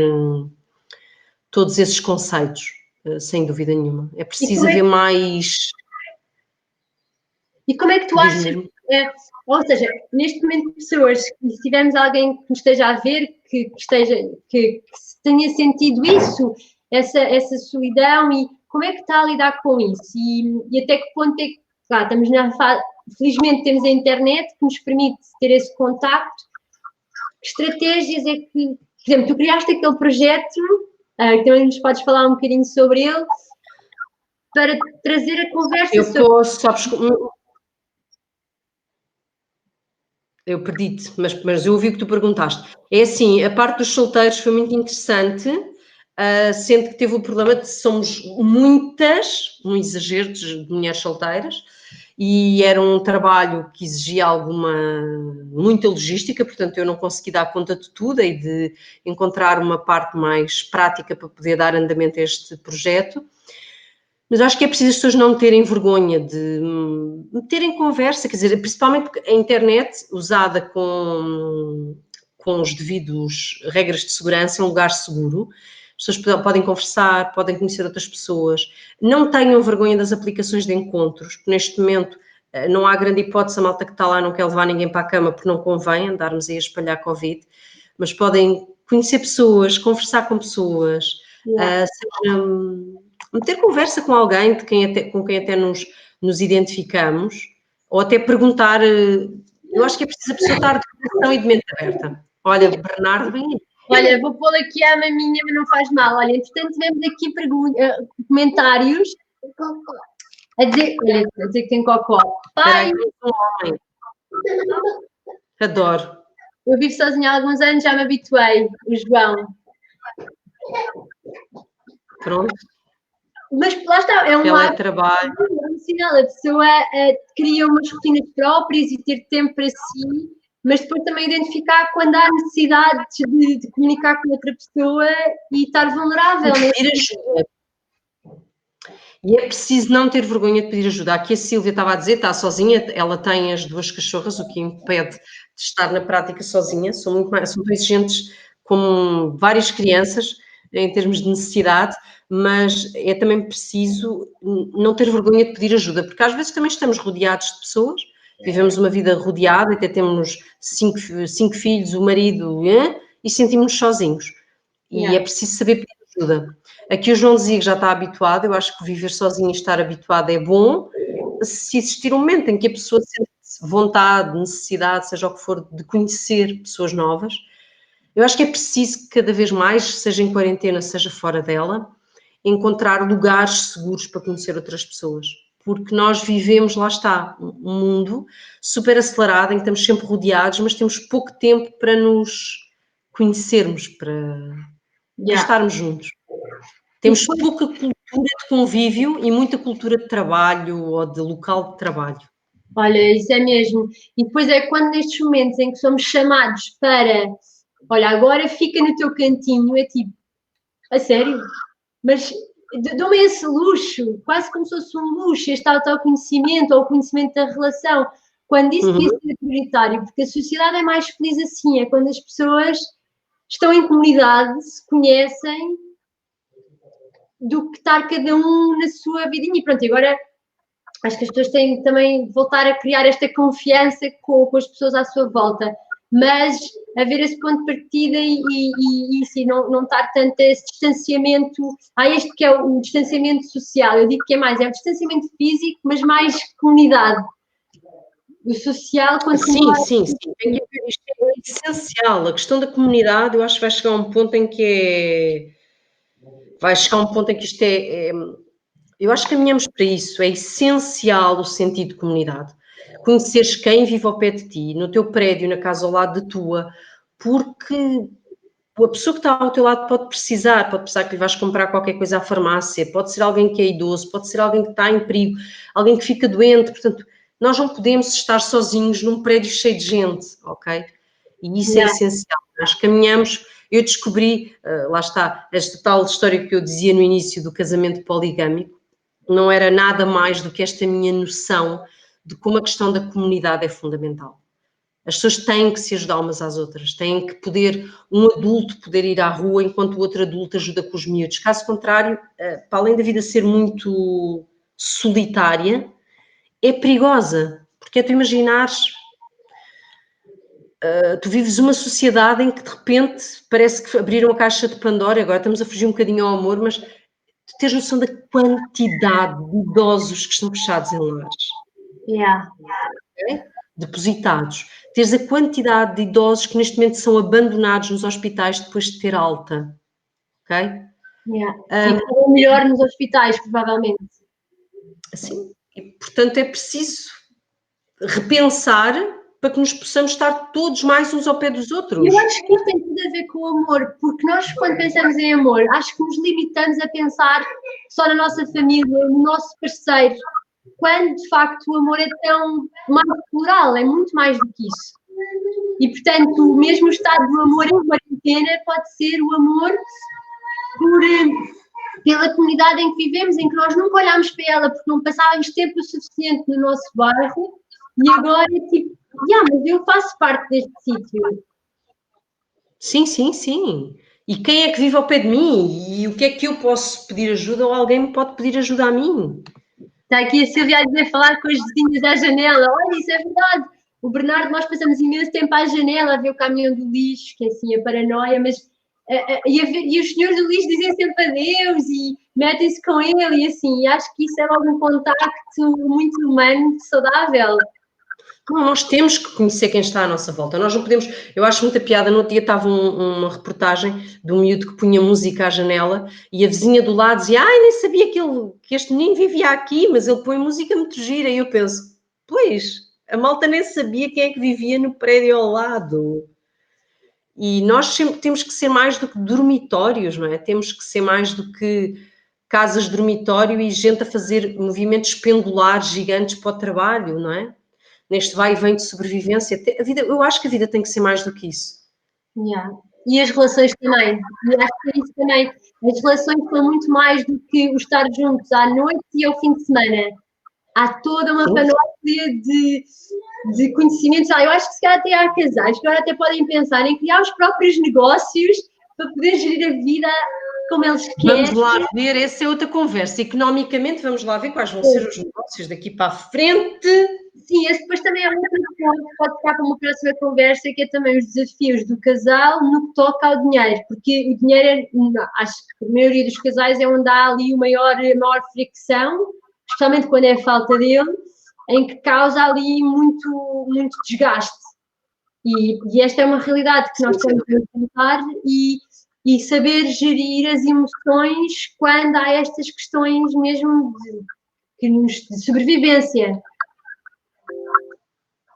S2: todos esses conceitos, sem dúvida nenhuma. É preciso haver mais.
S1: E como é que tu achas, ou seja, neste momento, pessoas, se tivermos alguém que nos esteja a ver, que tenha sentido isso, essa solidão, e como é que está a lidar com isso? E até que ponto é que, claro, estamos na fase, felizmente temos a internet que nos permite ter esse contacto. Que estratégias é que, por exemplo, tu criaste aquele projeto, que também nos podes falar um bocadinho sobre ele, para trazer a conversa
S2: eu posso, sabes, eu perdi-te, mas eu ouvi o que tu perguntaste. É assim, a parte dos solteiros foi muito interessante, sendo que teve o problema de somos muitas, um exagero de mulheres solteiras, e era um trabalho que exigia muita logística, portanto eu não consegui dar conta de tudo e de encontrar uma parte mais prática para poder dar andamento a este projeto. Mas acho que é preciso as pessoas não terem vergonha de meterem conversa, quer dizer, principalmente porque a internet, usada com os devidos regras de segurança, é um lugar seguro. As pessoas podem conversar, podem conhecer outras pessoas. Não tenham vergonha das aplicações de encontros, porque neste momento não há grande hipótese, a malta que está lá não quer levar ninguém para a cama, porque não convém andarmos aí a espalhar Covid, mas podem conhecer pessoas, conversar com pessoas, meter conversa com alguém com quem até nos identificamos, ou até perguntar. Eu acho que é preciso a pessoa estar de coração e de mente aberta. Olha, Bernardo, bem.
S1: Olha, vou pôr aqui a maminha, mas não faz mal. Olha, entretanto, tivemos aqui comentários a dizer que tem cocó. Pai!
S2: Um homem. Adoro.
S1: Eu vivo sozinha há alguns anos, já me habituei, o João.
S2: Pronto.
S1: Mas lá está, é um
S2: teletrabalho.
S1: A pessoa cria umas rotinas próprias e ter tempo para si mas depois também identificar quando há necessidade de comunicar com outra pessoa e estar vulnerável.
S2: Pedir ajuda. E é preciso não ter vergonha de pedir ajuda. Aqui a Sílvia estava a dizer, está sozinha, ela tem as 2 cachorras, o que impede de estar na prática sozinha, são tão exigentes como várias crianças, em termos de necessidade, mas é também preciso não ter vergonha de pedir ajuda, porque às vezes também estamos rodeados de pessoas, vivemos uma vida rodeada, até temos 5 filhos, o marido, e sentimos-nos sozinhos. E é preciso saber pedir ajuda. Aqui o João dizia que já está habituado, eu acho que viver sozinho e estar habituado é bom. Se existir um momento em que a pessoa sente vontade, necessidade, seja o que for, de conhecer pessoas novas, eu acho que é preciso que cada vez mais, seja em quarentena, seja fora dela, encontrar lugares seguros para conhecer outras pessoas. Porque nós vivemos, lá está, um mundo super acelerado, em que estamos sempre rodeados, mas temos pouco tempo para nos conhecermos, para estarmos juntos. Temos pouca cultura de convívio e muita cultura de trabalho ou de local de trabalho.
S1: Olha, isso é mesmo. E depois é quando nestes momentos em que somos chamados para, olha, agora fica no teu cantinho, é tipo, a sério? Mas dou-me esse luxo, quase como se fosse um luxo, este autoconhecimento ou o conhecimento da relação, quando isso devia ser prioritário, porque a sociedade é mais feliz assim, é quando as pessoas estão em comunidade, se conhecem, do que estar cada um na sua vidinha. E pronto, agora acho que as pessoas têm que também voltar a criar esta confiança com as pessoas à sua volta, mas haver esse ponto de partida e sim, não estar tanto a esse distanciamento, este que é o distanciamento social, eu digo que é o distanciamento físico, mas mais comunidade. O social continua...
S2: Sim. Isto é essencial. A questão da comunidade, eu acho que vai chegar a um ponto em que isto é... Eu acho que caminhamos para isso. É essencial o sentido de comunidade. Conheceres quem vive ao pé de ti, no teu prédio, na casa ao lado de tua, porque a pessoa que está ao teu lado pode precisar que lhe vais comprar qualquer coisa à farmácia, pode ser alguém que é idoso, pode ser alguém que está em perigo, alguém que fica doente, portanto, nós não podemos estar sozinhos num prédio cheio de gente, ok? E isso é essencial. Nós caminhamos, eu descobri, lá está, esta tal história que eu dizia no início do casamento poligâmico, não era nada mais do que esta minha noção de como a questão da comunidade é fundamental. As pessoas têm que se ajudar umas às outras, têm que poder, um adulto poder ir à rua enquanto o outro adulto ajuda com os miúdos. Caso contrário, para além da vida ser muito solitária, é perigosa, porque é tu imaginares, tu vives uma sociedade em que de repente parece que abriram a caixa de Pandora, agora estamos a fugir um bocadinho ao amor, mas tu tens noção da quantidade de idosos que estão fechados em lares. Okay? Depositados. Tens a quantidade de idosos que neste momento são abandonados nos hospitais depois de ter alta. Ok?
S1: Ficam melhor nos hospitais, provavelmente.
S2: Sim. E, portanto, é preciso repensar para que nos possamos estar todos mais uns ao pé dos outros.
S1: Eu acho que isto tem tudo a ver com o amor, porque nós, quando pensamos em amor, acho que nos limitamos a pensar só na nossa família, no nosso parceiro, quando de facto o amor é tão mais plural, é muito mais do que isso. E portanto, o mesmo estado do amor em quarentena pode ser o amor pela comunidade em que vivemos, em que nós nunca olhámos para ela porque não passávamos tempo o suficiente no nosso bairro e agora é tipo, mas eu faço parte deste sítio.
S2: Sim. E quem é que vive ao pé de mim? E o que é que eu posso pedir ajuda ou alguém me pode pedir ajuda a mim?
S1: Está aqui a Silvia a dizer, falar com os vizinhos à janela. Olha, isso é verdade. O Bernardo, nós passamos imenso tempo à janela a ver o caminhão do lixo, que é assim a paranoia, mas e os senhores do lixo dizem sempre adeus e metem-se com ele e assim, e acho que isso é logo um contacto muito humano, saudável.
S2: Não, nós temos que conhecer quem está à nossa volta. Nós não podemos. Eu acho muita piada. No outro dia estava uma reportagem de um miúdo que punha música à janela e a vizinha do lado dizia: nem sabia que este menino vivia aqui, mas ele põe música muito gira. E eu penso: pois, a malta nem sabia quem é que vivia no prédio ao lado. E nós sempre temos que ser mais do que dormitórios, não é? Temos que ser mais do que casas de dormitório e gente a fazer movimentos pendulares gigantes para o trabalho, não é? neste vai e vem de sobrevivência. A vida, eu acho que a vida tem que ser mais do que isso.
S1: Yeah. E as relações também. E acho que é isso também. As relações são muito mais do que o estar juntos à noite e ao fim de semana. Há toda uma panóplia de conhecimentos. Eu acho que se calhar até há casais que agora até podem pensar em criar os próprios negócios para poder gerir a vida como eles querem.
S2: Vamos lá ver, essa é outra conversa. Economicamente, vamos lá ver quais vão ser os negócios daqui para a frente.
S1: Sim, esse depois também é outro ponto que pode ficar para uma próxima conversa, que é também os desafios do casal no que toca ao dinheiro, porque o dinheiro, acho que a maioria dos casais é onde há ali a maior fricção, especialmente quando é a falta dele, em que causa ali muito, muito desgaste. E esta é uma realidade que nós temos que enfrentar e saber gerir as emoções quando há estas questões mesmo de sobrevivência.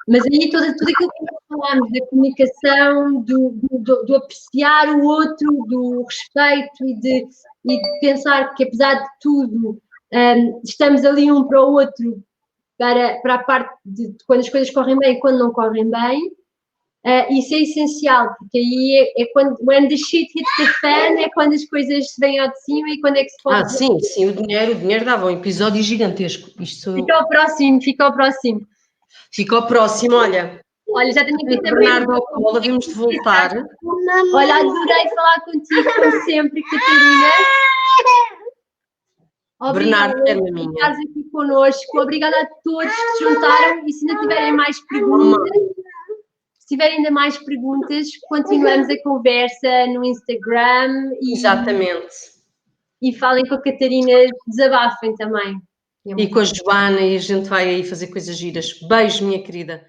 S1: Mas aí tudo aquilo que nós falamos, da comunicação, do apreciar o outro, do respeito e de pensar que apesar de tudo estamos ali um para o outro para a parte de quando as coisas correm bem e quando não correm bem. Isso é essencial, porque aí é quando when the shit hits the fan, é quando as coisas vêm ao de cima e quando é que se pode...
S2: Sim, o dinheiro dava um episódio gigantesco.
S1: Fica ao próximo.
S2: Fica ao próximo, olha.
S1: Olha, já tenho aqui também...
S2: Bernardo Cola, vimos de voltar.
S1: Olha, adorei falar contigo, como sempre, Catarina. Obrigada por estares aqui connosco. Obrigada a todos que se juntaram e se ainda tiverem mais perguntas... Se tiverem ainda mais perguntas, continuamos a conversa no Instagram.
S2: Exatamente.
S1: E falem com a Catarina, desabafem também.
S2: E com a Joana, e a gente vai aí fazer coisas giras. Beijo, minha querida.